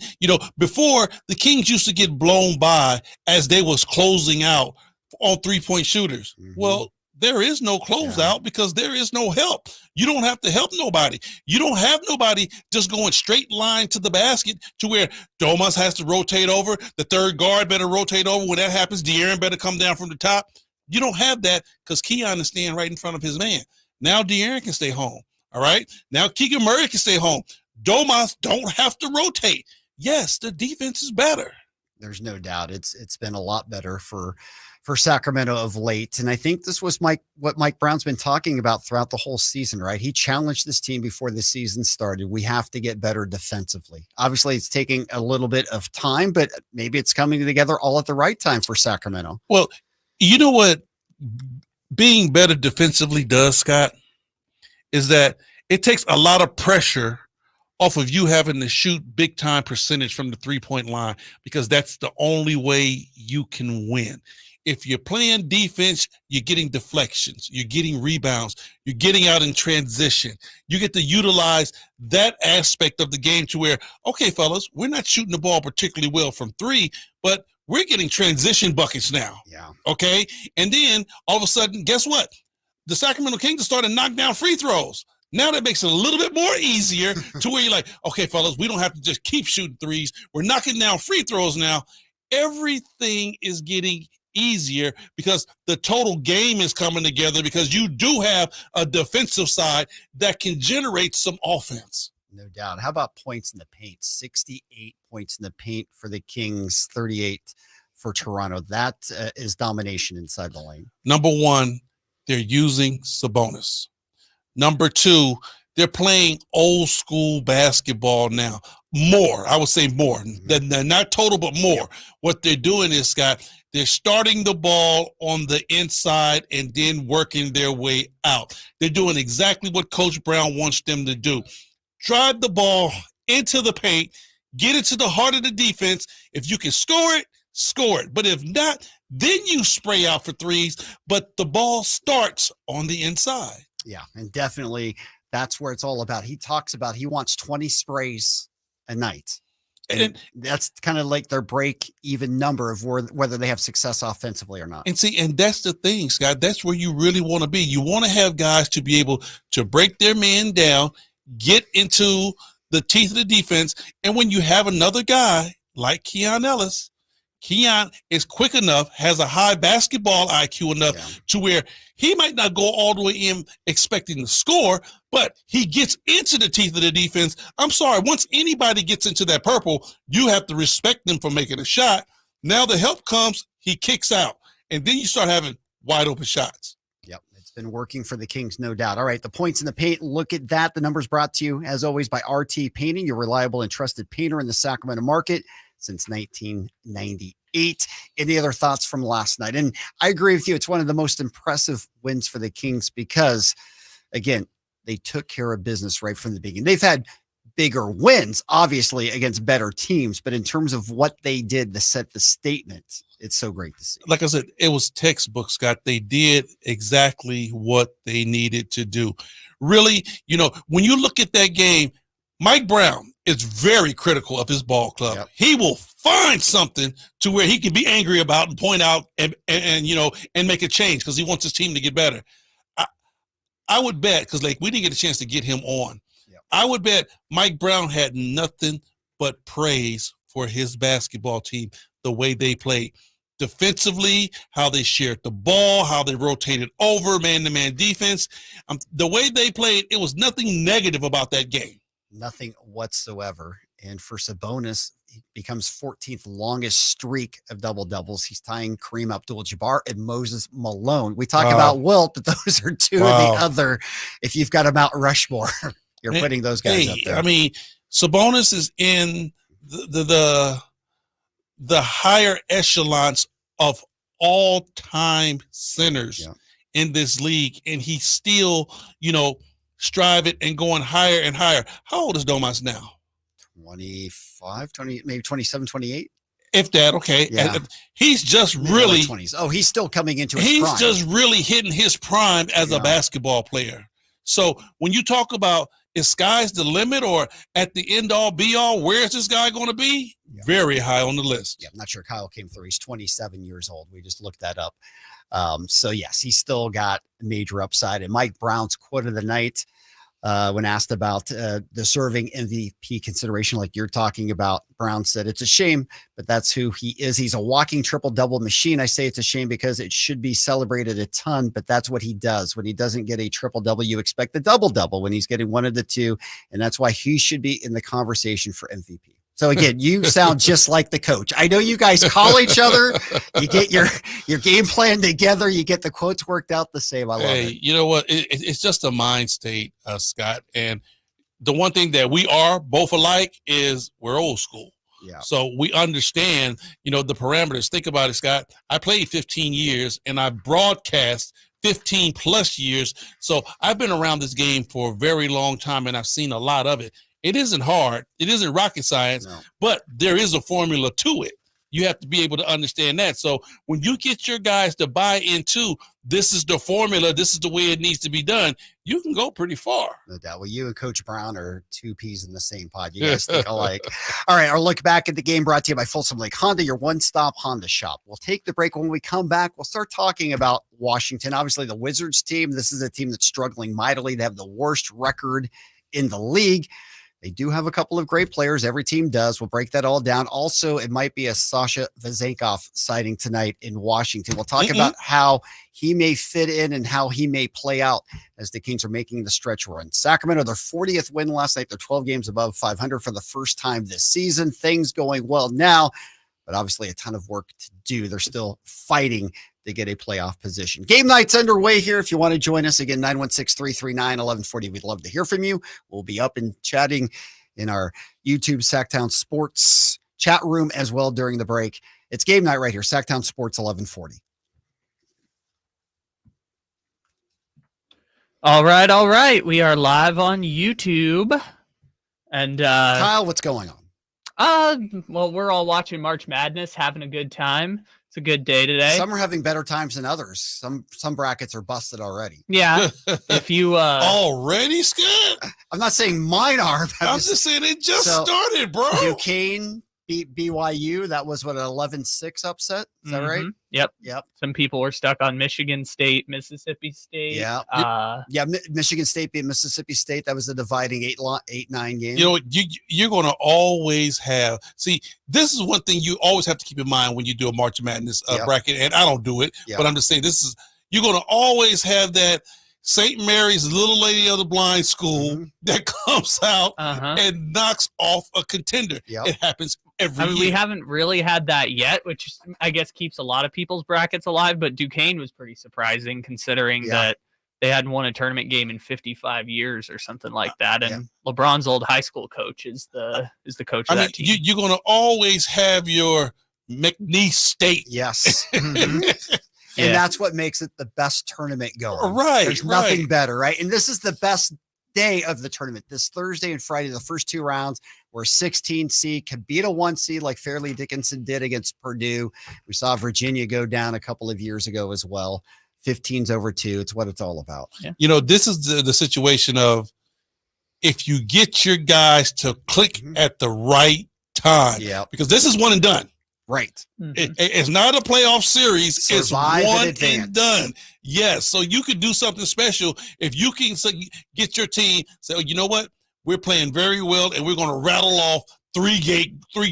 before the Kings used to get blown by as they was closing out on 3-point shooters. Well, there is no closeout because there is no help. You don't have to help nobody. You don't have nobody just going straight line to the basket to where Domas has to rotate over. The third guard better rotate over. When that happens, De'Aaron better come down from the top. You don't have that because Keon is standing right in front of his man. Now De'Aaron can stay home. All right. Now Keegan Murray can stay home. Domas don't have to rotate. Yes, the defense is better. There's no doubt. It's been a lot better for Sacramento of late. And I think this was what Mike Brown's been talking about throughout the whole season, right? He challenged this team before the season started. We have to get better defensively. Obviously, it's taking a little bit of time, but maybe it's coming together all at the right time for Sacramento. Well, you know what being better defensively does, Scott, is that it takes a lot of pressure off of you having to shoot big time percentage from the 3-point line because that's the only way you can win. if you're playing defense, you're getting deflections, you're getting rebounds, you're getting out in transition. You get to utilize that aspect of the game to where, okay, fellas, we're not shooting the ball particularly well from three, but we're getting transition buckets now. Yeah. Okay. And then all of a sudden, guess what? The Sacramento Kings started to knock down free throws. Now that makes it a little bit more easier to where you're like, okay, fellas, we don't have to just keep shooting threes. We're knocking down free throws now. Everything is getting easier because the total game is coming together because you do have a defensive side that can generate some offense. No doubt. How about points in the paint? 68 points in the paint for the Kings, 38 for Toronto. That is domination inside the lane. Number one, they're using Sabonis. Number two, they're playing old school basketball now. More, I would say more. Not total, but more. What they're doing is, Scott, they're starting the ball on the inside and then working their way out. They're doing exactly what Coach Brown wants them to do. Drive the ball into the paint, get it to the heart of the defense. If you can score it, score it. But if not, then you spray out for threes, but the ball starts on the inside. Yeah, and definitely that's where it's all about. He talks about he wants 20 sprays a night. And that's kind of like their break-even number of whether they have success offensively or not. And see, and that's the thing, Scott. That's where you really want to be. You want to have guys to be able to break their man down, get into the teeth of the defense, and when you have another guy like Keon Ellis, Keon is quick enough, has a high basketball IQ enough to where he might not go all the way in expecting to score, but he gets into the teeth of the defense. I'm sorry, once anybody gets into that purple, you have to respect them for making a shot. Now the help comes, he kicks out, and then you start having wide open shots. Yep, it's been working for the Kings, no doubt. All right, the points in the paint, look at that. The numbers brought to you, as always, by RT Painting, your reliable and trusted painter in the Sacramento market since 1998. Any other thoughts from last night? And I agree with you. It's one of the most impressive wins for the Kings because, again, they took care of business right from the beginning. They've had bigger wins, obviously, against better teams, but in terms of what they did to set the statement, it's so great to see. Like I said, it was textbook, Scott. They did exactly what they needed to do. Really, when you look at that game, Mike Brown is very critical of his ball club. Yep. He will find something to where he can be angry about and point out and make a change because he wants his team to get better. I would bet, because we didn't get a chance to get him on. Yep. I would bet Mike Brown had nothing but praise for his basketball team, the way they played. Defensively, how they shared the ball, how they rotated over man-to-man defense. The way they played, it was nothing negative about that game. Nothing whatsoever. And for Sabonis, he becomes 14th longest streak of double-doubles. He's tying Kareem Abdul-Jabbar and Moses Malone. We talk about Wilt, but those are two of the other. If you've got a Mount Rushmore, you're putting those guys up there. I mean, Sabonis is in the higher echelons of all-time centers in this league, and he's still, striving and going higher and higher. How old is Domas now? 25, 20, maybe 27, 28. If that, okay. Yeah. He's just really 20s. Oh, he's still coming into his prime. He's just really hitting his prime as a basketball player. So when you talk about is sky's the limit or at the end all be all, where's this guy going to be? Yeah. Very high on the list. Yeah, I'm not sure Kyle came through. He's 27 years old. We just looked that up. So yes, he's still got major upside. And Mike Brown's quote of the night, when asked about deserving MVP consideration, like you're talking about, Brown said, "It's a shame, but that's who he is. He's a walking triple-double machine. I say it's a shame because it should be celebrated a ton, but that's what he does. When he doesn't get a triple-double, you expect the double-double when he's getting one of the two, and that's why he should be in the conversation for MVP." So again, you sound just like the coach. I know you guys call each other. You get your game plan together. You get the quotes worked out the same. I love it. You know what? It's just a mind state, Scott. And the one thing that we are both alike is we're old school. Yeah. So we understand, the parameters. Think about it, Scott. I played 15 years and I broadcast 15 plus years. So I've been around this game for a very long time and I've seen a lot of it. It isn't hard. It isn't rocket science, but there is a formula to it. You have to be able to understand that. So when you get your guys to buy into this is the formula, this is the way it needs to be done, you can go pretty far. No doubt. Well, you and Coach Brown are two peas in the same pod. You guys think alike. All right, our look back at the game brought to you by Folsom Lake Honda, your one-stop Honda shop. We'll take the break. When we come back, we'll start talking about Washington. Obviously, the Wizards team, this is a team that's struggling mightily. They have the worst record in the league. They do have a couple of great players. Every team does. We'll break that all down. Also, it might be a Sasha Vezenkov sighting tonight in Washington. We'll talk about how he may fit in and how he may play out as the Kings are making the stretch run. Sacramento, their 40th win last night. They're 12 games above 500 for the first time this season. Things going well now, but obviously a ton of work to do. They're still fighting to get a playoff position. Game night's underway here. If you want to join us, again, 916-339-1140. We'd love to hear from you. We'll be up and chatting in our YouTube Sactown Sports chat room as well during the break. It's game night right here, Sactown Sports 1140. All right. We are live on YouTube. And Kyle, what's going on? Well, we're all watching March Madness, having a good time. It's a good day today. Some are having better times than others. Some brackets are busted already. Yeah. If you already, Scott? I'm not saying mine are. I'm just saying it just started, bro. Duquesne beat BYU. That was what, an 11-6 upset. Is that right? Yep. Yep. Some people were stuck on Michigan State, Mississippi State. Yeah. Michigan State beat Mississippi State. That was a dividing 8-9 game. You know, you're going to always have. See, this is one thing you always have to keep in mind when you do a March Madness bracket, and I don't do it, but I'm just saying you're going to always have that St. Mary's Little Lady of the Blind school that comes out and knocks off a contender. It happens every year. We haven't really had that yet, which I guess keeps a lot of people's brackets alive, but Duquesne was pretty surprising considering that they hadn't won a tournament game in 55 years or something like that. And LeBron's old high school coach is the coach of that team. You're going to always have your McNeese State. Yes. And that's what makes it the best tournament going. Right. There's nothing better, right? And this is the best day of the tournament. This Thursday and Friday, the first two rounds, where 16 seed could beat a 1 seed like Fairleigh Dickinson did against Purdue. We saw Virginia go down a couple of years ago as well. 15's over 2. It's what it's all about. Yeah. You know, this is the situation of if you get your guys to click at the right time. Yeah. Because this is one and done. Right. It's not a playoff series. Survive it's one and and done. Yes. So you could do something special if you can get your team, say, oh, you know what? We're playing very well, and we're going to rattle off three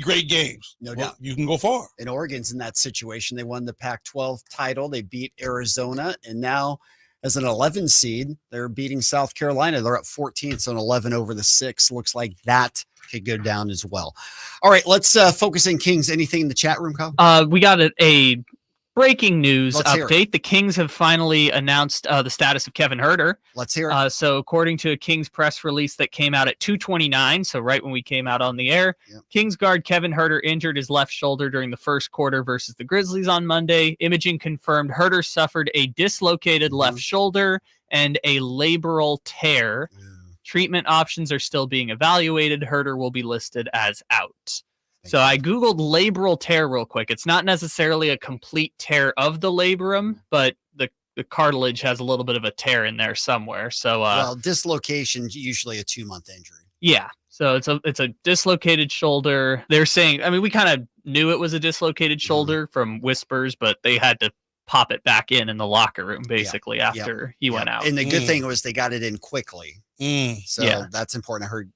great games. No doubt. You can go far. And Oregon's in that situation. They won the Pac-12 title. They beat Arizona. And now, as an 11 seed, they're beating South Carolina. They're up 14, so an 11 over the 6. Looks like that could go down as well. All right, let's focus in Kings. Anything in the chat room, Kyle? We got a breaking news Let's hear update. The Kings have finally announced the status of Kevin Huerter. Let's hear it. So according to a Kings press release that came out at 2:29, so right when we came out on the air, Kings guard Kevin Huerter injured his left shoulder during the first quarter versus the Grizzlies on Monday. Imaging confirmed Huerter suffered a dislocated left shoulder and a labral tear. Treatment options are still being evaluated. Huerter will be listed as out. So I Googled labral tear real quick. It's not necessarily a complete tear of the labrum, but the cartilage has a little bit of a tear in there somewhere. So well, dislocation usually a 2-month injury. Yeah. So it's a dislocated shoulder. They're saying, I mean, we kind of knew it was a dislocated shoulder from whispers, but they had to pop it back in the locker room basically after he went out. And the good thing was they got it in quickly. So that's important. I heard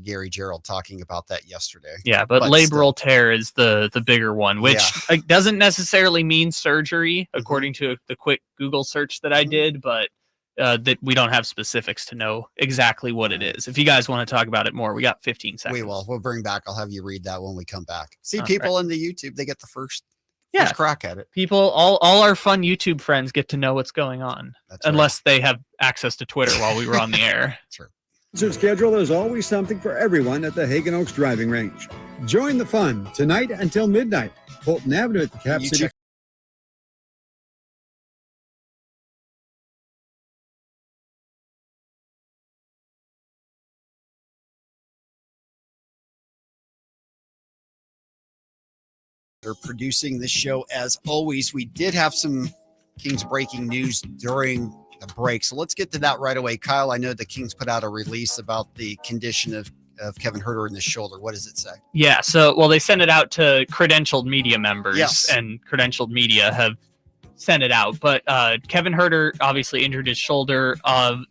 Gary Gerald talking about that yesterday. Yeah, but labral tear is the bigger one, which doesn't necessarily mean surgery, according to the quick Google search that I did, but that we don't have specifics to know exactly what it is. If you guys want to talk about it more, we got 15 seconds. We will. We'll bring back. I'll have you read that when we come back. See, people in the YouTube, they get the first crack at it. People, all our fun YouTube friends get to know what's going on, unless they have access to Twitter while we were on the air. True. Schedule is always something for everyone at the Hagen Oaks Driving Range. Join the fun tonight until midnight. Fulton Avenue at the Cap City They're producing this show as always. We did have some Kings breaking news during the break, so let's get to that right away. Kyle, I know the Kings put out a release about the condition of Kevin Huerter in the shoulder. What does it say? Yeah, so, well, they sent it out to credentialed media members, Yes. and credentialed media have sent it out. But Kevin Huerter obviously injured his shoulder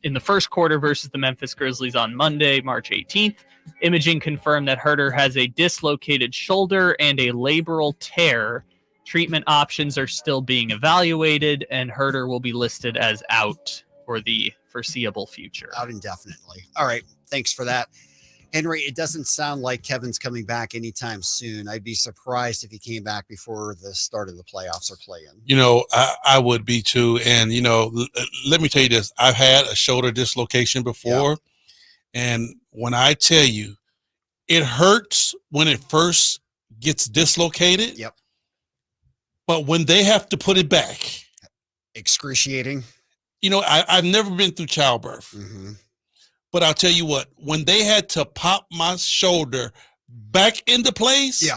in the first quarter versus the Memphis Grizzlies on Monday, March 18th. Imaging confirmed that Huerter has a dislocated shoulder and a labral tear. Treatment options are still being evaluated, and Huerter will be listed as out for the foreseeable future. Out indefinitely. All right. Thanks for that. Henry, it doesn't sound like Kevin's coming back anytime soon. I'd be surprised if he came back before the start of the playoffs or play-in. You know, I would be too. And, you know, let me tell you this. I've had a shoulder dislocation before. And when I tell you, it hurts when it first gets dislocated. Yep. But when they have to put it back. Excruciating. You know, I've never been through childbirth. Mm-hmm. But I'll tell you what, when they had to pop my shoulder back into place,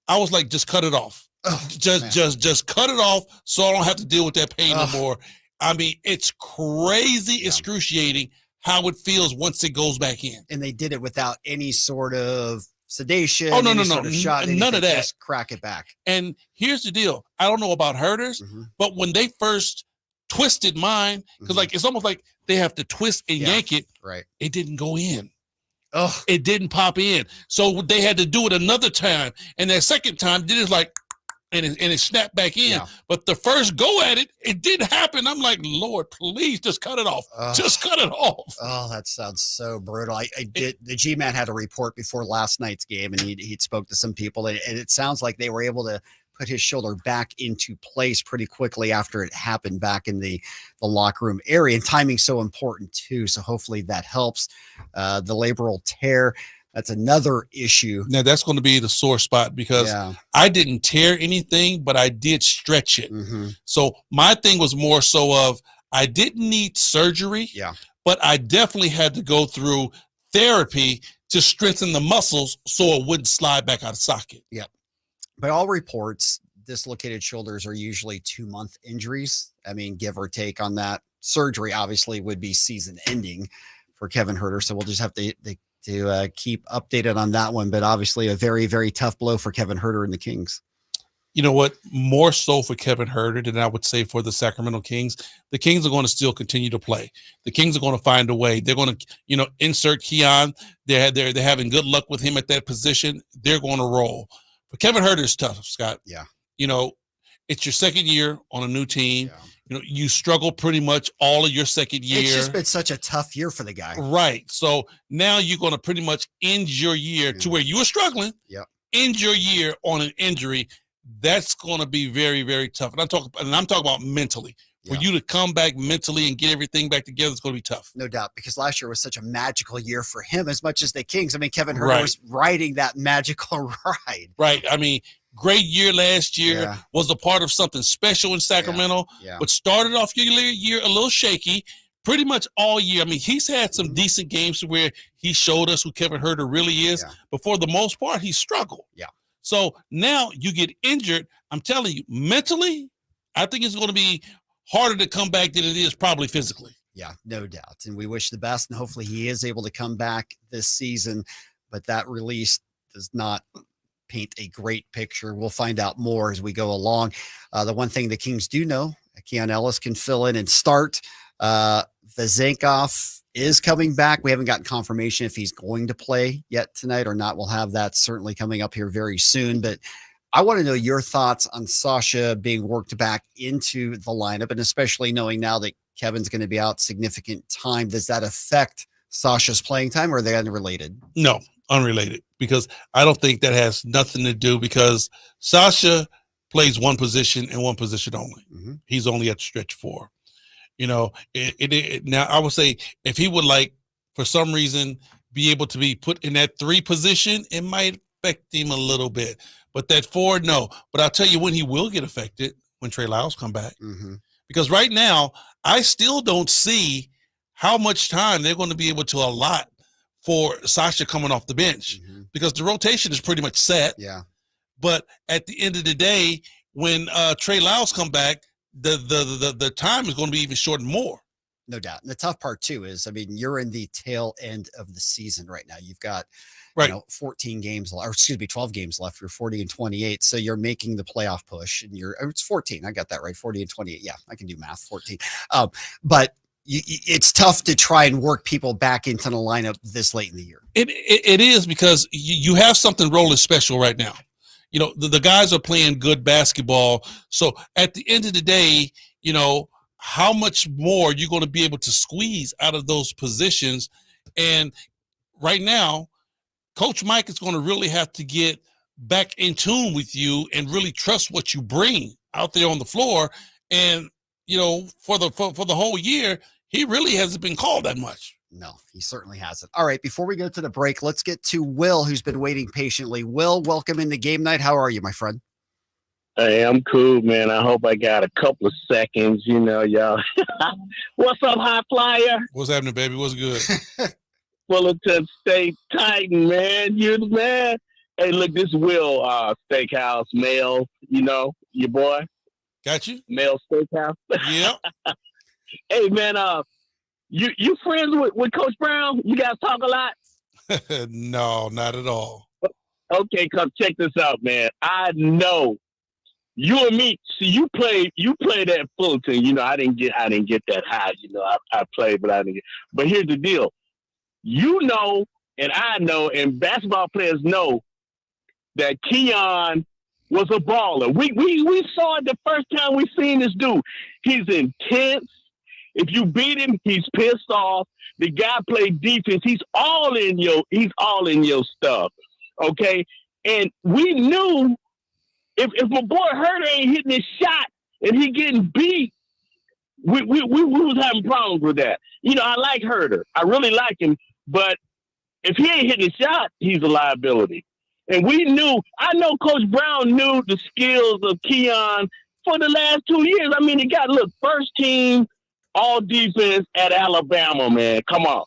I was like, just cut it off. Just cut it off so I don't have to deal with that pain no more. I mean, it's crazy, excruciating how it feels once it goes back in. And they did it without any sort of sedation. Oh, no, sort of shot, none of that. Just crack it back. And here's the deal. I don't know about Huerter's, but when they first twisted mine, because like it's almost like they have to twist and yank it. Right. It didn't go in. Oh, it didn't pop in. So they had to do it another time. And that second time, it is like, and it snapped back in. But the first go at it, it didn't happen. I'm like, Lord, please just cut it off. Just cut it off. Oh, that sounds so brutal. I did. The G-Man had a report before last night's game, and he spoke to some people, and it sounds like they were able to put his shoulder back into place pretty quickly after it happened back in the locker room area. And timing's so important too. So hopefully that helps. The labral tear, that's another issue. Now that's going to be the sore spot because I didn't tear anything, but I did stretch it. So my thing was more so of I didn't need surgery, but I definitely had to go through therapy to strengthen the muscles so it wouldn't slide back out of socket. Yep. By all reports, dislocated shoulders are usually 2-month injuries. I mean, give or take on that. Surgery obviously would be season ending for Kevin Huerter. So we'll just have to keep updated on that one. But obviously a very, very tough blow for Kevin Huerter and the Kings. You know what? More so for Kevin Huerter than I would say for the Sacramento Kings. The Kings are going to still continue to play. The Kings are going to find a way. They're going to, insert Keon. They're having good luck with him at that position. They're going to roll. But Kevin Huerter is tough, Scott. Yeah. It's your second year on a new team. You struggle pretty much all of your second year. It's just been such a tough year for the guy. Right. So now you're going to pretty much end your year to where you were struggling. Yep. End your year on an injury. That's going to be very, very tough. And I'm talking about mentally. For you to come back mentally and get everything back together, it's going to be tough. No doubt, because last year was such a magical year for him as much as the Kings. I mean, Kevin Huerter was riding that magical ride. Right. I mean, great year last year, was a part of something special in Sacramento, but started off your year a little shaky pretty much all year. I mean, he's had some decent games where he showed us who Kevin Huerter really is, but for the most part, he struggled. Yeah. So now you get injured. I'm telling you, mentally, I think it's going to be harder to come back than it is probably physically. Yeah, no doubt. And we wish the best, and hopefully he is able to come back this season. But that release does not paint a great picture. We'll find out more as we go along. The one thing the Kings do know, Keon Ellis can fill in and start. Vezenkov is coming back. We haven't gotten confirmation if he's going to play yet tonight or not. We'll have that certainly coming up here very soon. But I want to know your thoughts on Sasha being worked back into the lineup, and especially knowing now that Kevin's going to be out significant time. Does that affect Sasha's playing time, or are they unrelated? No, unrelated, because I don't think that has nothing to do, because Sasha plays one position and one position only. He's only at the stretch 4. Now I would say if he would for some reason be able to be put in that 3 position, it might affect him a little bit. But that 4, no. But I'll tell you when he will get affected, when Trey Lyles come back. Because right now, I still don't see how much time they're going to be able to allot for Sasha coming off the bench, because the rotation is pretty much set. Yeah. But at the end of the day, when Trey Lyles come back, the time is going to be even shortened more. No doubt. And the tough part too is, I mean, you're in the tail end of the season right now. You've got 14 games, or excuse me, 12 games left. You're 40-28. So you're making the playoff push, and it's 14. I got that right. 40-28. Yeah, I can do math. 14. But it's tough to try and work people back into the lineup this late in the year. It is, because you have something rolling special right now. You know, the guys are playing good basketball. So at the end of the day, you know, how much more you're going to be able to squeeze out of those positions. And right now, Coach Mike is going to really have to get back in tune with you and really trust what you bring out there on the floor. And, you know, for the whole year, he really hasn't been called that much. No, he certainly hasn't. All right, before we go to the break, let's get to Will, who's been waiting patiently. Will, welcome into Game Night. How are you, my friend? Hey, I'm cool, man. I hope I got a couple of seconds, you know, y'all. What's up, High Flyer? What's happening, baby? What's good? Fullerton State Titan, man. You're the man. Hey, look, this Will Steakhouse, Mel, you know, your boy. Got you. Mel Steakhouse. Yep. Hey, man, you friends with Coach Brown? You guys talk a lot? No, not at all. Okay, come check this out, man. I know you and me. See, you played at Fullerton. You know, I didn't get that high. You know, I played, but I didn't get. But here's the deal. You know, and I know, and basketball players know that Keon was a baller. We saw it the first time we seen this dude. He's intense. If you beat him, he's pissed off. The guy played defense. He's all in your stuff. Okay? And we knew if my boy Herder ain't hitting his shot and he getting beat, we was having problems with that. You know, I like Herder. I really like him. But if he ain't hitting his shot, he's a liability. And I know Coach Brown knew the skills of Keon for the last 2 years. I mean, he got, first team all defense at Alabama, man. Come on.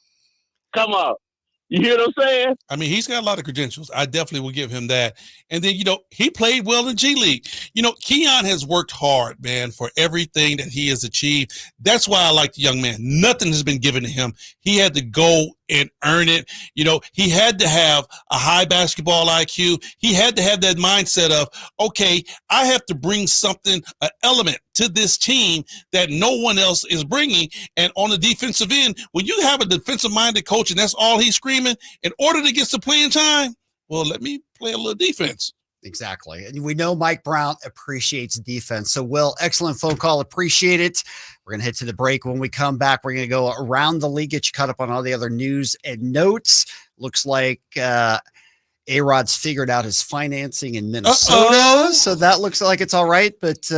You hear what I'm saying? I mean, he's got a lot of credentials. I definitely will give him that. And then, you know, he played well in G League. You know, Keon has worked hard, man, for everything that he has achieved. That's why I like the young man. Nothing has been given to him. He had to go and earn it. You know, he had to have a high basketball IQ. He had to have that mindset of, okay, I have to bring something, an element to this team that no one else is bringing. And on the defensive end, when you have a defensive-minded coach and that's all he's screaming, in order to get some playing time, well, let me play a little defense. Exactly. And we know Mike Brown appreciates defense. So, Will, excellent phone call. Appreciate it. We're going to head to the break. When we come back, we're going to go around the league, get you caught up on all the other news and notes. Looks like A-Rod's figured out his financing in Minnesota. So that looks like it's all right. But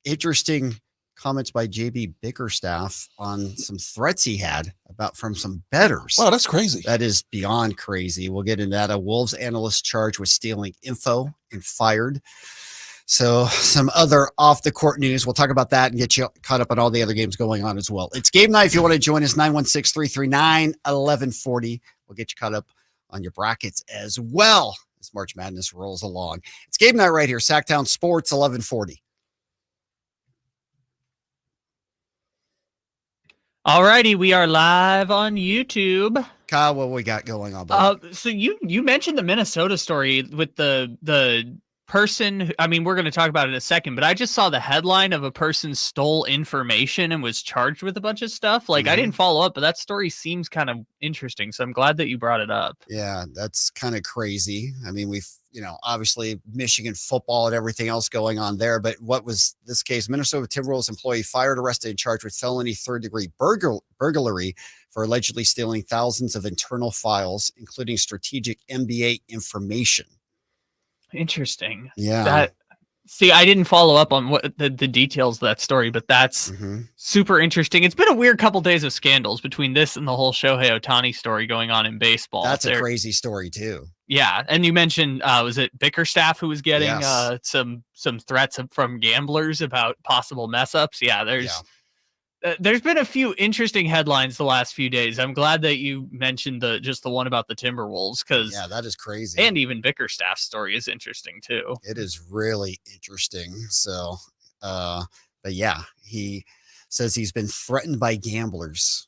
interesting comments by JB Bickerstaff on some threats he had from some bettors. Wow, that's crazy. That is beyond crazy. We'll get into that. A Wolves analyst charged with stealing info and fired. So some other off the court news. We'll talk about that and get you caught up on all the other games going on as well. It's game night. If you want to join us, 916-339-1140. We'll get you caught up on your brackets as well as March Madness rolls along. It's game night right here. Sactown Sports 1140. All righty, we are live on YouTube. Kyle, what we got going on? Buddy? So you mentioned the Minnesota story with the person. I mean, we're going to talk about it in a second, but I just saw the headline of a person stole information and was charged with a bunch of stuff. Like, I didn't follow up, but that story seems kind of interesting. So I'm glad that you brought it up. Yeah, that's kind of crazy. I mean, obviously Michigan football and everything else going on there. But what was this case? Minnesota Timberwolves employee fired, arrested, and charged with felony third-degree burglary for allegedly stealing thousands of internal files, including strategic NBA information. Interesting. Yeah. I didn't follow up on what the details of that story, but that's super interesting. It's been a weird couple days of scandals between this and the whole Shohei Ohtani story going on in baseball. That's a crazy story too. Yeah, and you mentioned was it Bickerstaff who was getting some threats from gamblers about possible mess ups? Yeah, There's been a few interesting headlines the last few days. I'm glad that you mentioned the one about the Timberwolves, because that is crazy. And even Bickerstaff's story is interesting too. It is really interesting. So, but yeah, he says he's been threatened by gamblers.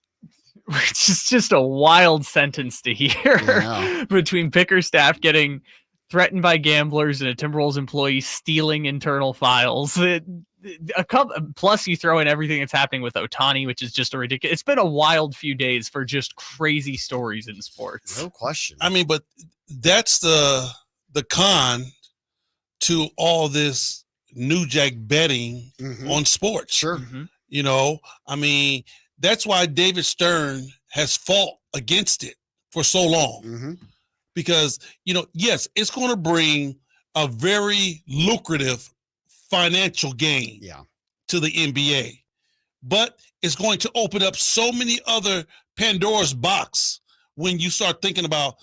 Which is just a wild sentence to hear between Bickerstaff getting threatened by gamblers and a Timberwolves employee stealing internal files. Plus you throw in everything that's happening with Ohtani, which is just a ridiculous. It's been a wild few days for just crazy stories in sports. No question. I mean, but that's the con to all this New Jack betting on sports. Sure. You know, I mean, that's why David Stern has fought against it for so long. Because, you know, yes, it's going to bring a very lucrative financial gain to the NBA, but it's going to open up so many other Pandora's box when you start thinking about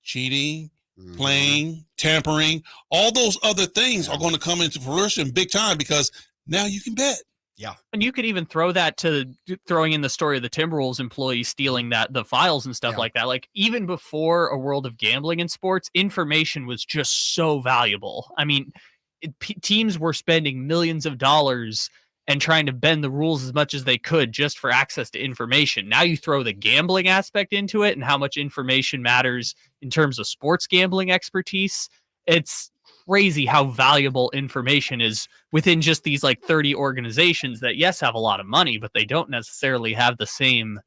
cheating, playing, tampering. All those other things are going to come into fruition big time, because now you can bet. Yeah. And you could even throw that to throwing in the story of the Timberwolves employee stealing the files and stuff like that. Like, even before a world of gambling in sports, information was just so valuable. I mean, teams were spending millions of dollars and trying to bend the rules as much as they could just for access to information. Now you throw the gambling aspect into it and how much information matters in terms of sports gambling expertise. It's crazy how valuable information is within just these like 30 organizations that, yes, have a lot of money, but they don't necessarily have the same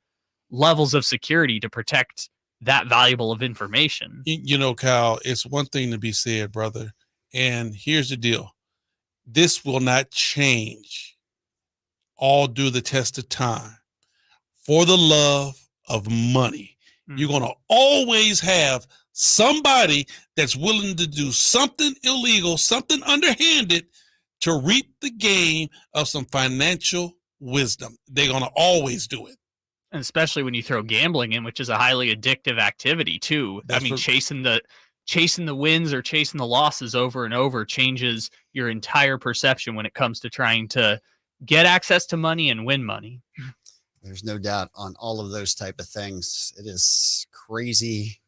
levels of security to protect that valuable of information. You know, Kyle, it's one thing to be said, brother. And here's the deal. This will not change all due the test of time. For the love of money, you're going to always have somebody that's willing to do something illegal, something underhanded, to reap the gain of some financial wisdom. They're going to always do it. And especially when you throw gambling in, which is a highly addictive activity too. Chasing the wins or chasing the losses over and over changes your entire perception when it comes to trying to get access to money and win money. There's no doubt on all of those type of things. It is crazy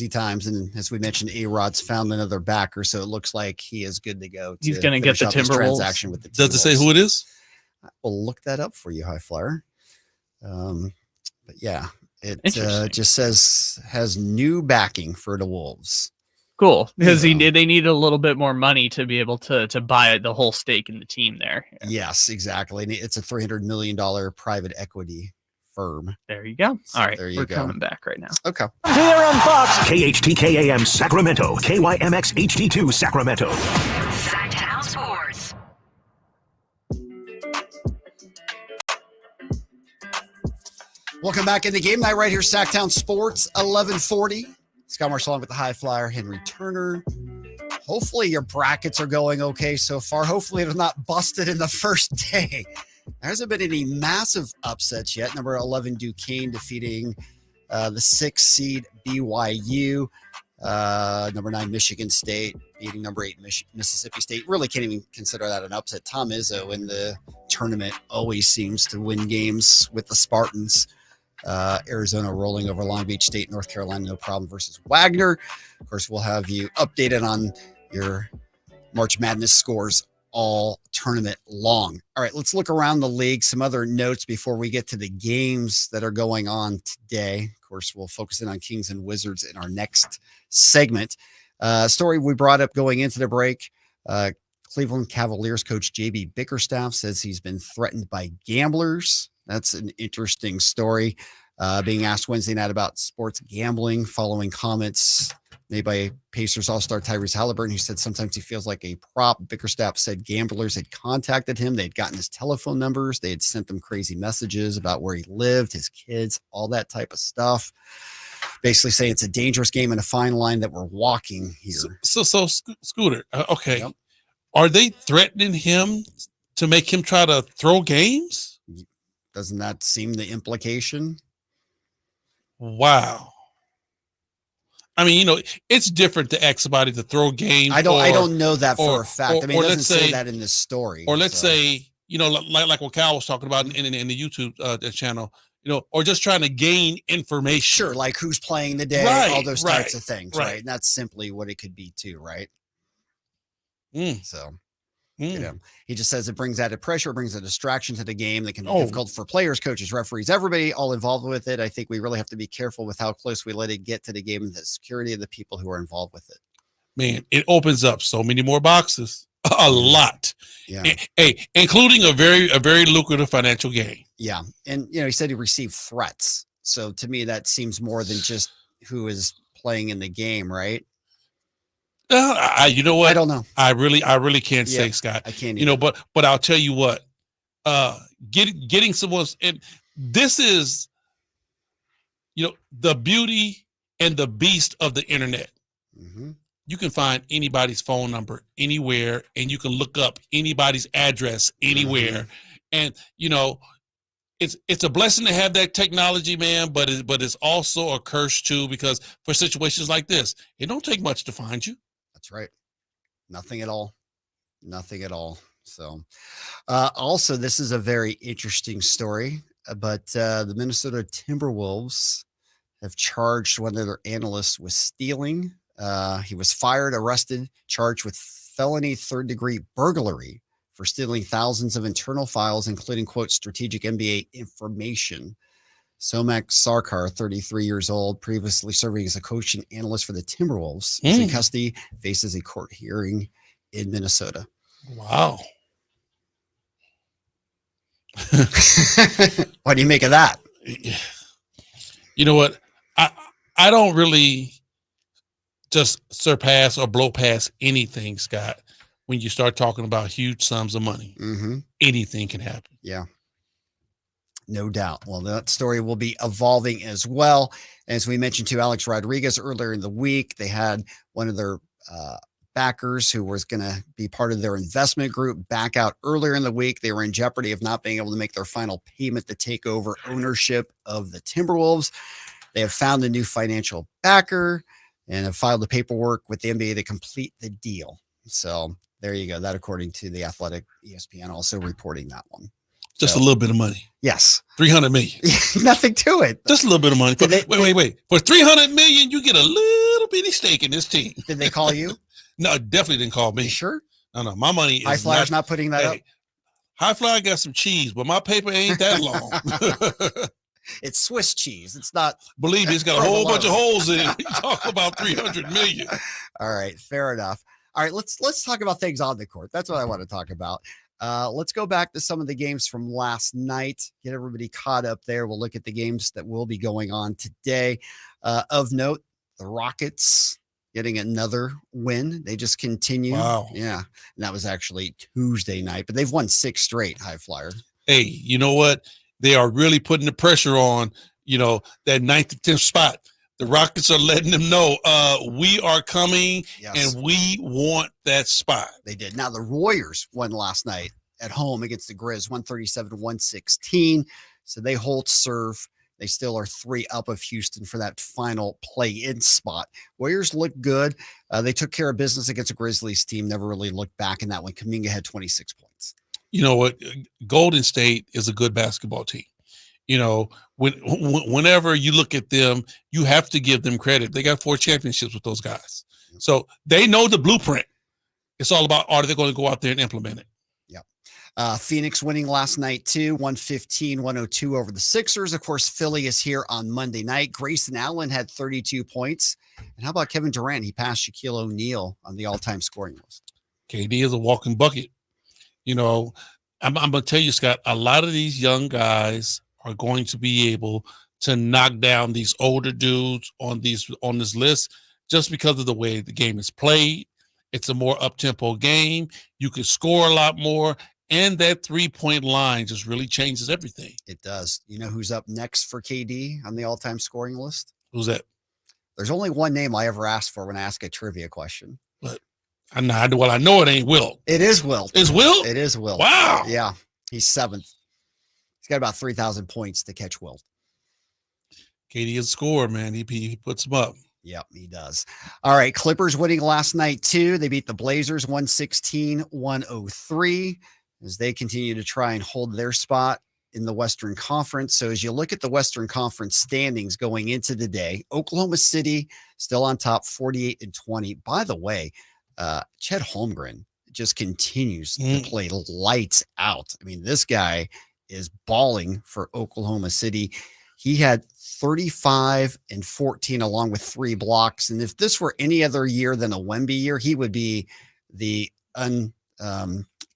times. And as we mentioned, A-Rod's found another backer, so it looks like he is good to go. He's going to get the Timberwolves transaction with the Does it say who it is? We'll look that up for you, High Flyer. But yeah, it just says has new backing for the Wolves. Cool, because they need a little bit more money to be able to buy the whole stake in the team there. Yes, exactly. And it's a $300 million private equity firm. There you go. So all right, there you we're go. coming back right now. Okay. Here on Fox, KHTKAM Sacramento, KYMX HD2 Sacramento. Sactown Sports. Welcome back into game night right here, Sactown Sports, 1140. Scott Marshall with the High Flyer, Henry Turner. Hopefully your brackets are going okay so far. Hopefully they're not busted in the first day. There hasn't been any massive upsets yet. Number 11 Duquesne defeating the 6th seed BYU. Number 9 Michigan State beating number 8 Mississippi State. Really can't even consider that an upset. Tom Izzo in the tournament always seems to win games with the Spartans. Arizona rolling over Long Beach State, North Carolina, no problem versus Wagner. Of course, we'll have you updated on your March Madness scores all tournament long. All right, let's look around the league. Some other notes before we get to the games that are going on today. Of course, we'll focus in on Kings and Wizards in our next segment. Story we brought up going into the break. Cleveland Cavaliers coach JB Bickerstaff says he's been threatened by gamblers. That's an interesting story. Being asked Wednesday night about sports gambling following comments made by Pacers All-Star Tyrese Halliburton, who said sometimes he feels like a prop. Bickerstaff said gamblers had contacted him. They'd gotten his telephone numbers. They had sent them crazy messages about where he lived, his kids, all that type of stuff. Basically saying it's a dangerous game and a fine line that we're walking here. So Scooter, okay. Yep. Are they threatening him to make him try to throw games? Doesn't that seem the implication? Wow. I mean, you know, it's different to ask somebody to throw games. I don't know that for a fact. I mean, it doesn't say that in this story. Or let's say like what Cal was talking about in the YouTube channel, or just trying to gain information. Sure, like who's playing the day, Right, all those types of things, right. right? And that's simply what it could be too, right? So, he just says it brings added pressure, brings a distraction to the game that can be difficult for players, coaches, referees, everybody all involved with it. I think we really have to be careful with how close we let it get to the game and the security of the people who are involved with it. Man, it opens up so many more boxes. A lot. Yeah. Including a very lucrative financial gain. Yeah. And, he said he received threats. So to me, that seems more than just who is playing in the game, right? You know what? I don't know. I really can't say, Scott. I can't either. But I'll tell you what, getting someone's, and this is, the beauty and the beast of the internet. Mm-hmm. You can find anybody's phone number anywhere, and you can look up anybody's address anywhere. And, it's a blessing to have that technology, man, but it's also a curse too, because for situations like this, it don't take much to find you. That's right. Nothing at all. Nothing at all. So, also, this is a very interesting story, but the Minnesota Timberwolves have charged one of their analysts with stealing. He was fired, arrested, charged with felony third-degree burglary for stealing thousands of internal files, including, quote, strategic NBA information. Somak Sarkar, 33 years old, previously serving as a coach and analyst for the Timberwolves, is in custody, faces a court hearing in Minnesota. Wow. What do you make of that? You know what? I don't really just surpass or blow past anything, Scott, when you start talking about huge sums of money. Mm-hmm. Anything can happen. Yeah. No doubt. Well, that story will be evolving as well. As we mentioned to Alex Rodriguez earlier in the week, they had one of their backers who was going to be part of their investment group back out earlier in the week. They were in jeopardy of not being able to make their final payment to take over ownership of the Timberwolves. They have found a new financial backer and have filed the paperwork with the NBA to complete the deal. So there you go. That, according to The Athletic, ESPN also reporting that one. Just a little bit of money. Yes. $300 million. Nothing to it. Just a little bit of money. Wait. For $300 million, you get a little bitty stake in this team. Did they call you? No, definitely didn't call me. You sure? No. My money is High Flyer's not putting that up. High Flyer got some cheese, but my paper ain't that long. It's Swiss cheese. It's not. Believe me, it's got a whole bunch of holes in it. You talk about $300 million. All right, fair enough. All right, let's talk about things on the court. That's what I want to talk about. Let's go back to some of the games from last night, get everybody caught up there. We'll look at the games that will be going on today. Of note, the Rockets getting another win. They just continue. Wow. Yeah. And that was actually Tuesday night, but they've won 6 straight, High Flyer. Hey, you know what? They are really putting the pressure on, that 9th to 10th spot. The Rockets are letting them know we are coming and we want that spot. They did. Now the Warriors won last night at home against the Grizz, 137-116. So they hold serve. They still are 3 up of Houston for that final play-in spot. Warriors look good. They took care of business against a Grizzlies team. Never really looked back in that one. Kuminga had 26 points. You know what? Golden State is a good basketball team. Whenever you look at them, you have to give them credit. They got 4 championships with those guys. So they know the blueprint. It's all about, are they going to go out there and implement it? Yep. Phoenix winning last night too, 115-102 over the Sixers. Of course, Philly is here on Monday night. Grayson Allen had 32 points. And how about Kevin Durant? He passed Shaquille O'Neal on the all-time scoring list. KD is a walking bucket. I'm going to tell you, Scott, a lot of these young guys are going to be able to knock down these older dudes on this list just because of the way the game is played. It's a more up-tempo game. You can score a lot more, and that 3-point line just really changes everything. It does. You know who's up next for KD on the all-time scoring list? Who's that? There's only one name I ever ask for when I ask a trivia question. But I know it ain't Wilt. It is Wilt. Is Wilt? It is Wilt. Wow. Yeah. He's 7th. He's got about 3,000 points to catch Wilt. KD is a scorer, man. He puts them up. Yep, he does. All right, Clippers winning last night too. They beat the Blazers 116-103. as they continue to try and hold their spot in the Western Conference. So as you look at the Western Conference standings going into the day, Oklahoma City still on top, 48-20. By the way, Chet Holmgren just continues to play lights out. I mean, this guy is balling for Oklahoma City. He had 35 and 14 along with 3 blocks. And if this were any other year than a Wemby year, he would be the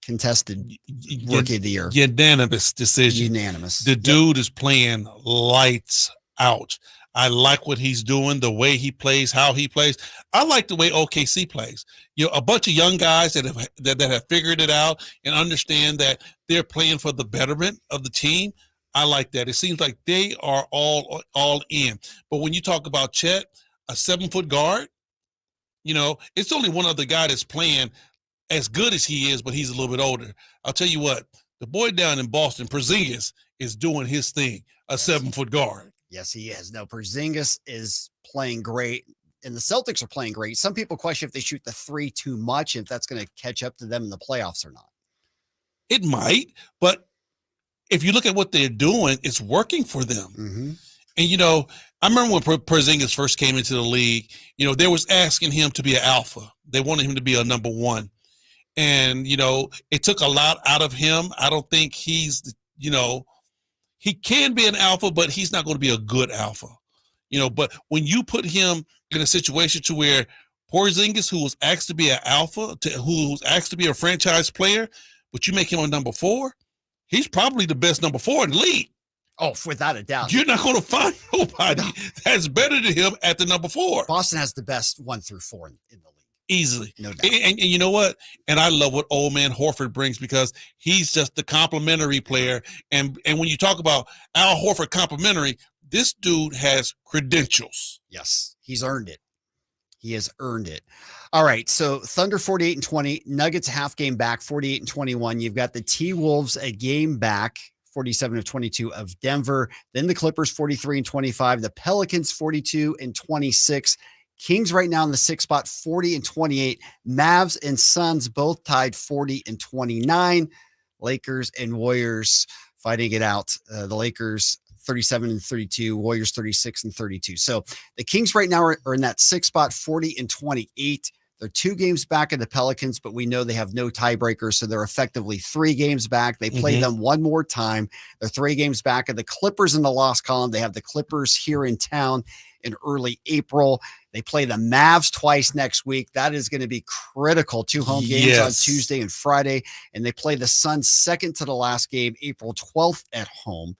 contested rookie of the year. Unanimous decision. Unanimous. The dude is playing lights out. I like what he's doing, the way he plays, how he plays. I like the way OKC plays. You know, a bunch of young guys that have figured it out and understand that they're playing for the betterment of the team. I like that. It seems like they are all in. But when you talk about Chet, a 7-foot guard, you know, it's only one other guy that's playing as good as he is, but he's a little bit older. I'll tell you what, the boy down in Boston, Porzingis, is doing his thing, a 7-foot guard. Yes, he is. No, Porzingis is playing great, and the Celtics are playing great. Some people question if they shoot the 3 too much, if that's going to catch up to them in the playoffs or not. It might, but if you look at what they're doing, it's working for them. And, you know, I remember when Porzingis first came into the league, you know, they was asking him to be an alpha. They wanted him to be a number 1. And, you know, it took a lot out of him. I don't think he's, you know, he can be an alpha, but he's not going to be a good alpha. You know, but when you put him in a situation to where Porzingis, who was asked to be an alpha, who was asked to be a franchise player, but you make him a number 4, he's probably the best number 4 in the league. Oh, without a doubt. You're not going to find nobody that's better than him at the number 4. Boston has the best 1 through 4 in the league. Easily. No doubt. And you know what? And I love what old man Horford brings because he's just the complimentary player. And when you talk about Al Horford complimentary, this dude has credentials. Yes, he's earned it. He has earned it. All right, so Thunder 48-20, Nuggets half game back 48-21. You've got the T-Wolves a game back 47-22 of Denver. Then the Clippers 43-25, the Pelicans 42-26. Kings right now in the 6th spot, 40-28. Mavs and Suns both tied 40-29. Lakers and Warriors fighting it out. The Lakers 37-32, Warriors 36-32. So the Kings right now are in that 6th spot, 40-28. They're 2 games back of the Pelicans, but we know they have no tiebreakers, so they're effectively 3 games back. They play them one more time. They're 3 games back of the Clippers in the loss column. They have the Clippers here in town in early April. They play the Mavs twice next week. That is going to be critical. 2 home games on Tuesday and Friday. And they play the Suns second to the last game, April 12th at home.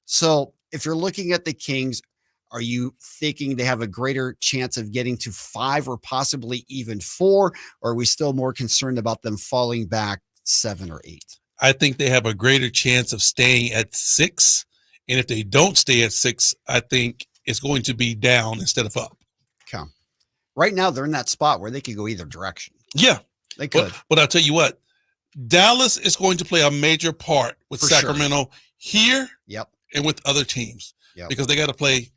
So if you're looking at the Kings, are you thinking they have a greater chance of getting to 5 or possibly even 4? Or are we still more concerned about them falling back 7 or 8? I think they have a greater chance of staying at 6. And if they don't stay at 6, I think it's going to be down instead of up. Okay. Right now, they're in that spot where they could go either direction. Yeah. They could. But I'll tell you what, Dallas is going to play a major part with Sacramento here and with other teams because they got to play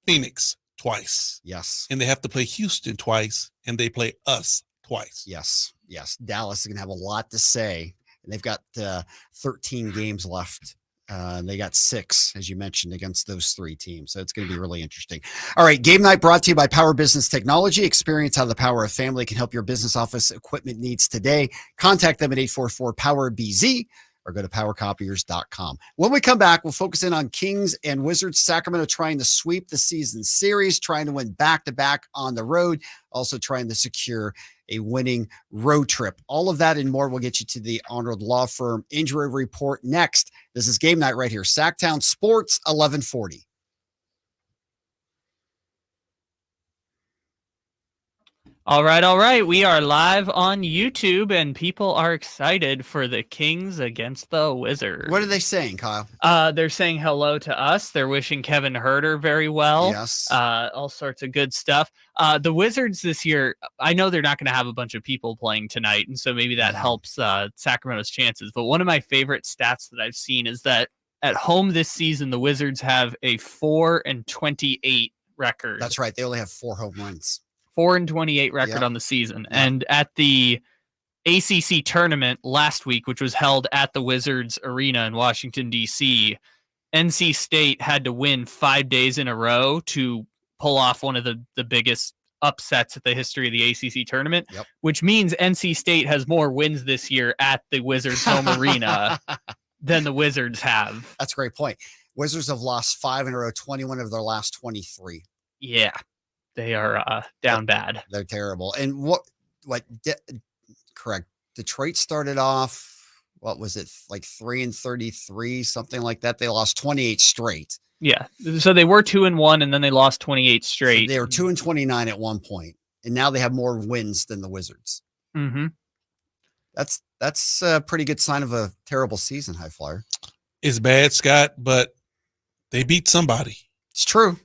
Phoenix twice. Yes. And they have to play Houston twice, and they play us twice. Yes. Yes. Dallas is going to have a lot to say, and they've got 13 games left. They got 6, as you mentioned, against those 3 teams. So it's going to be really interesting. All right. Game night brought to you by Power Business Technology. Experience how the power of family can help your business office equipment needs today. Contact them at 844-POWER-BZ or go to powercopiers.com. When we come back, we'll focus in on Kings and Wizards. Sacramento trying to sweep the season series, trying to win back-to-back on the road, also trying to secure a winning road trip. All of that and more will get you to the Honored Law Firm injury report next. This is Game Night right here. Sactown Sports 1140. All right. We are live on YouTube, and people are excited for the Kings against the Wizards. What are they saying, Kyle? They're saying hello to us. They're wishing Kevin Huerter very well. Yes. All sorts of good stuff. The Wizards this year, I know they're not going to have a bunch of people playing tonight, and so maybe that helps Sacramento's chances. But one of my favorite stats that I've seen is that at home this season, the Wizards have a 4-28 record. That's right. They only have 4 home runs. 4-28 record on the season. And at the ACC tournament last week, which was held at the Wizards Arena in Washington, D.C., NC State had to win 5 days in a row to pull off one of the biggest upsets at the history of the ACC tournament, which means NC State has more wins this year at the Wizards home arena than the Wizards have. That's a great point. Wizards have lost 5 in a row, 21 of their last 23. Yeah, they are down bad. They're terrible. And correct. Detroit started off, what was it, like 3-33, something like that. They lost 28 straight. Yeah. So they were 2-1, and then they lost 28 straight. So they were 2-29 at one point, and now they have more wins than the Wizards. Mm-hmm. That's a pretty good sign of a terrible season, High Flyer. It's bad, Scott, but they beat somebody. It's true.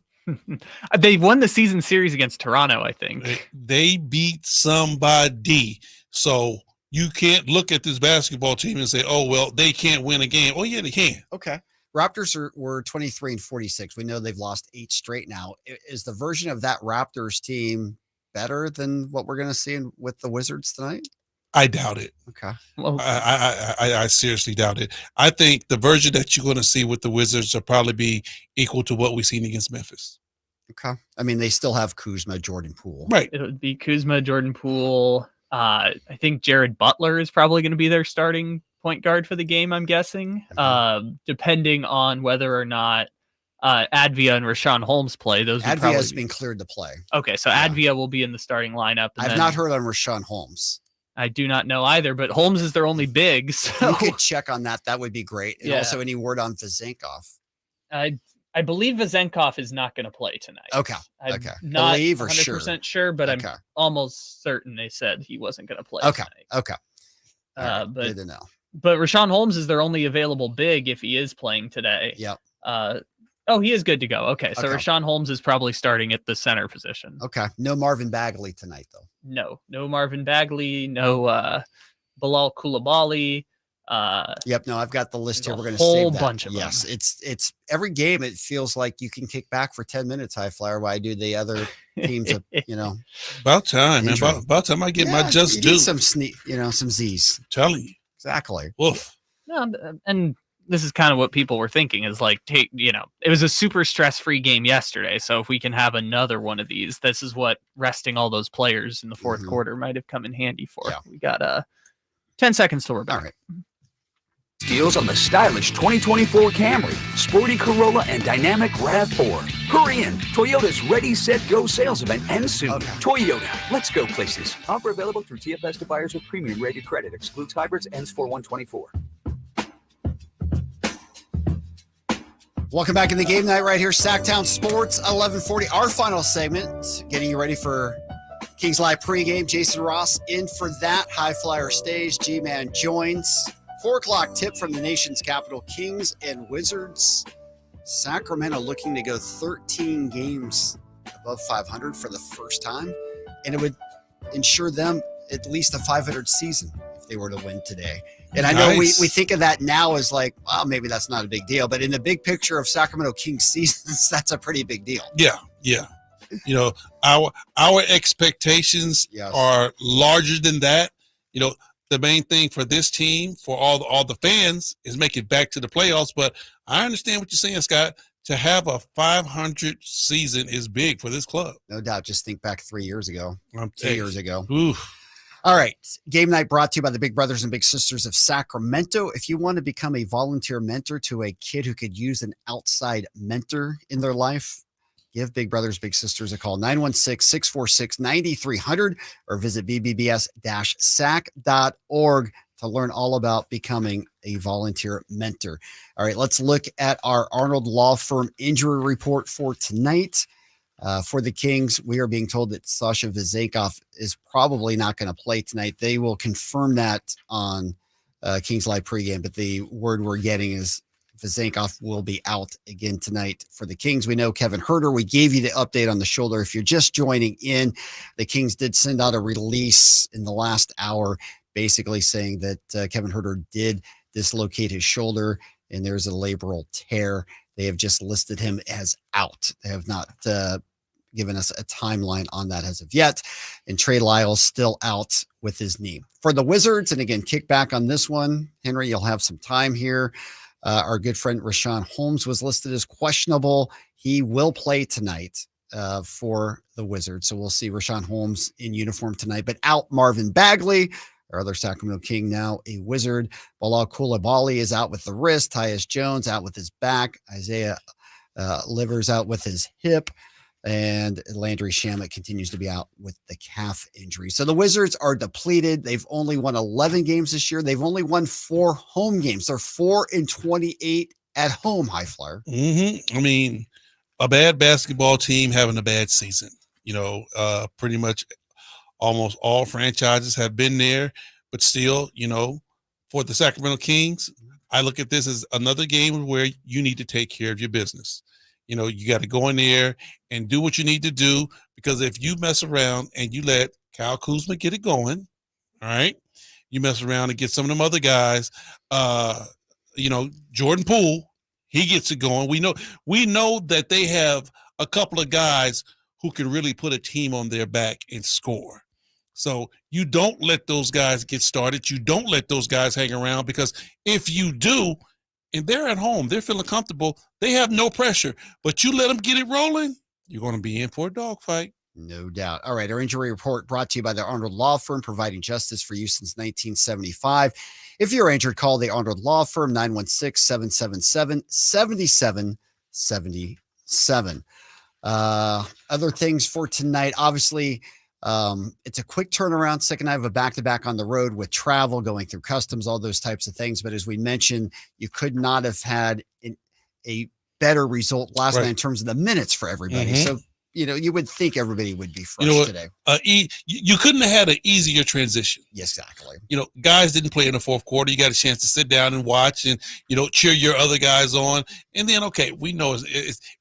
They won the season series against Toronto, I think. They beat somebody. So you can't look at this basketball team and say, oh, well, they can't win a game. Oh, yeah, they can. Okay. Raptors were 23-46. We know they've lost 8 straight now. Is the version of that Raptors team better than what we're going to see with the Wizards tonight? I doubt it. Okay. Well, I seriously doubt it. I think the version that you're going to see with the Wizards will probably be equal to what we've seen against Memphis. Okay. I mean, they still have Kuzma, Jordan Poole. Right. It would be Kuzma, Jordan Poole. I think Jared Butler is probably going to be their starting point guard for the game, I'm guessing, depending on whether or not Advia and Rashawn Holmes play. Advia has been cleared to play. Okay, so Advia will be in the starting lineup. I've not heard on Rashawn Holmes. I do not know either, but Holmes is their only big. So you could check on that. That would be great. And also any word on Vezenkov? I believe Vezenkov is not going to play tonight. Okay. I'm okay. not Believe or 100% sure, but I'm almost certain they said he wasn't going to play Okay. tonight. Okay. Right. But Good to know. But Rashawn Holmes is their only available big if he is playing today. Yep. Oh, he is good to go. Okay, so Okay. Rashawn Holmes is probably starting at the center position. Okay. No Marvin Bagley tonight, though. No Marvin Bagley, no Bilal Koulibaly. Yep. No, I've got the list here. We're going to whole save that. bunch of yes. them. It's every game. It feels like you can kick back for 10 minutes, High Flyer. While I do the other teams, About time, man. Injury. About time I get my just you due. need some some Z's. I'm telling you. Exactly. Woof. No, and this is kind of what people were thinking is like, it was a super stress-free game yesterday. So if we can have another one of these, this is what resting all those players in the fourth quarter might have come in handy for. Yeah. We got 10 seconds till we're back. All right. Deals on the stylish 2024 Camry, sporty Corolla, and dynamic RAV4. Hurry in. Toyota's Ready, Set, Go sales event ends soon. Toyota, let's go places. Offer available through TFS to buyers with premium rated credit. Excludes hybrids. Ends 4/1/24. Welcome back in the game night right here. Sactown Sports 1140. Our final segment, getting you ready for Kings Live pregame. Jason Ross in for that. High Flyer stays. G-Man joins. 4 o'clock tip from the nation's capital, Kings and Wizards. Sacramento looking to go 13 games above 500 for the first time, and it would ensure them at least a 500 season if they were to win today. And I know we think of that now as like, well, maybe that's not a big deal, but in the big picture of Sacramento Kings seasons, that's a pretty big deal. Yeah. Our expectations are larger than that. The main thing for this team, for all the fans, is make it back to the playoffs. But I understand what you're saying, Scott. To have a 500 season is big for this club. No doubt. Just think back 3 years ago, 2 years ago. Oof. All right. Game night brought to you by the Big Brothers and Big Sisters of Sacramento. If you want to become a volunteer mentor to a kid who could use an outside mentor in their life, give Big Brothers Big Sisters a call, 916-646-9300, or visit bbbs-sac.org to learn all about becoming a volunteer mentor. All right, let's look at our Arnold Law Firm injury report for tonight. For the Kings, we are being told that Sasha Vezenkov is probably not going to play tonight. They will confirm that on Kings Live pregame, but the word we're getting is Vezenkov will be out again tonight for the Kings. We know Kevin Huerter. We gave you the update on the shoulder. If you're just joining in, the Kings did send out a release in the last hour, basically saying that Kevin Huerter did dislocate his shoulder and there's a labral tear. They have just listed him as out. They have not given us a timeline on that as of yet. And Trey Lyles still out with his knee. For the Wizards, and again, kick back on this one, Henry, you'll have some time here. Our good friend Rashawn Holmes was listed as questionable. He will play tonight for the Wizards. So we'll see Rashawn Holmes in uniform tonight, but out Marvin Bagley, our other Sacramento King, now a Wizard. Bilal Coulibaly is out with the wrist. Tyus Jones out with his back. Isaiah Livers out with his hip. And Landry Shamet continues to be out with the calf injury. So the Wizards are depleted. They've only won 11 games this year. They've only won 4 home games. They're 4-28 at home, High Flyer. I mean, a bad basketball team having a bad season. Pretty much almost all franchises have been there, but still, for the Sacramento Kings, I look at this as another game where you need to take care of your business. You got to go in there and do what you need to do, because if you mess around and you let Kyle Kuzma get it going, all right, you mess around and get some of them other guys, Jordan Poole, he gets it going. We know that they have a couple of guys who can really put a team on their back and score. So you don't let those guys get started. You don't let those guys hang around, because if you do, and they're at home, they're feeling comfortable, they have no pressure, but you let them get it rolling, you're going to be in for a dogfight. No doubt. All right, our injury report brought to you by the Arnold Law Firm, providing justice for you since 1975. If you're injured, call the Arnold Law Firm, 916-777-7777. Other things for tonight, obviously, it's a quick turnaround. Sick and I have a back-to-back on the road with travel, going through customs, all those types of things. But as we mentioned, you could not have had a better result last night in terms of the minutes for everybody. So, you would think everybody would be fresh today. You couldn't have had an easier transition. Yes, exactly. Guys didn't play in the fourth quarter. You got a chance to sit down and watch and, cheer your other guys on. And then, okay, we know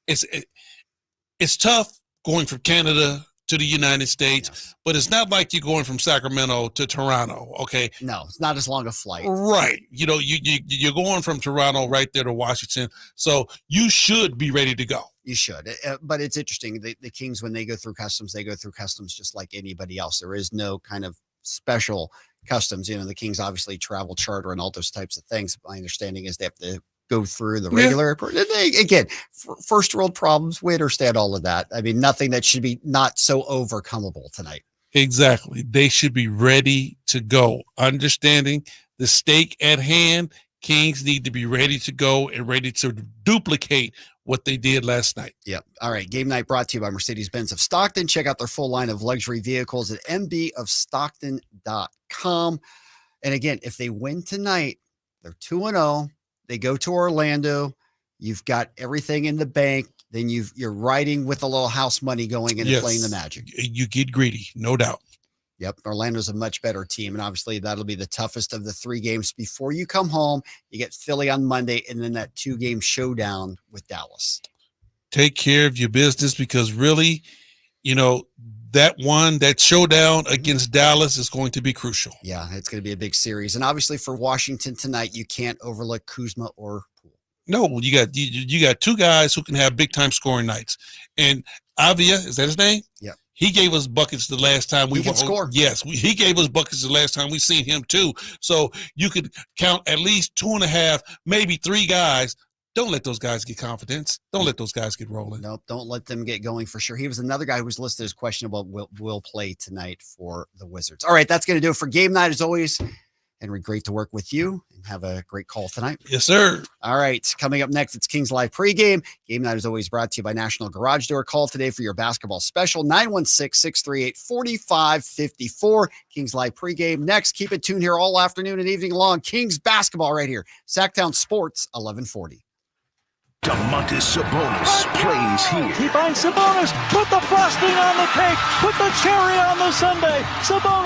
it's tough going from Canada to the United States, but it's not like you're going from Sacramento to Toronto. Okay. No, it's not as long a flight. Right. You're going from Toronto right there to Washington. So you should be ready to go. You should. But it's interesting. The Kings, when they go through customs just like anybody else. There is no kind of special customs. The Kings obviously travel charter and all those types of things. My understanding is they have to go through the regular airport. Again, first world problems, we understand all of that. I mean, nothing that should be not so overcomable tonight. Exactly. They should be ready to go. Understanding the stake at hand, Kings need to be ready to go and ready to duplicate what they did last night. Yep. All right. Game night brought to you by Mercedes-Benz of Stockton. Check out their full line of luxury vehicles at mbofstockton.com. And again, if they win tonight, they're 2-0. They go to Orlando. You've got everything in the bank. Then you're riding with a little house money going in and playing the Magic. You get greedy, no doubt. Yep. Orlando's a much better team. And obviously that'll be the toughest of the 3 games before you come home. You get Philly on Monday and then that 2-game showdown with Dallas. Take care of your business, because really, that showdown against Dallas is going to be crucial. Yeah, it's going to be a big series. And obviously for Washington tonight, you can't overlook Kuzma or Poole. No, you got 2 guys who can have big time scoring nights. And Avia, is that his name? Yeah. He gave us buckets the last time we can score. Yes, he gave us buckets the last time we seen him too. So you could count at least 2.5, maybe 3 guys. Don't let those guys get confidence. Don't let those guys get rolling. Nope, don't let them get going for sure. He was another guy who was listed as questionable, will play tonight for the Wizards. All right, that's going to do it for game night as always. Henry, great to work with you, and have a great call tonight. Yes, sir. All right, coming up next, it's Kings Live pregame. Game night is always brought to you by National Garage Door. Call today for your basketball special, 916-638-4554. Kings Live pregame. Next, keep it tuned here all afternoon and evening long. Kings basketball right here. Sactown Sports, 1140. Domantas Sabonis plays here. He finds Sabonis. Put the frosting on the cake. Put the cherry on the sundae. Sabonis.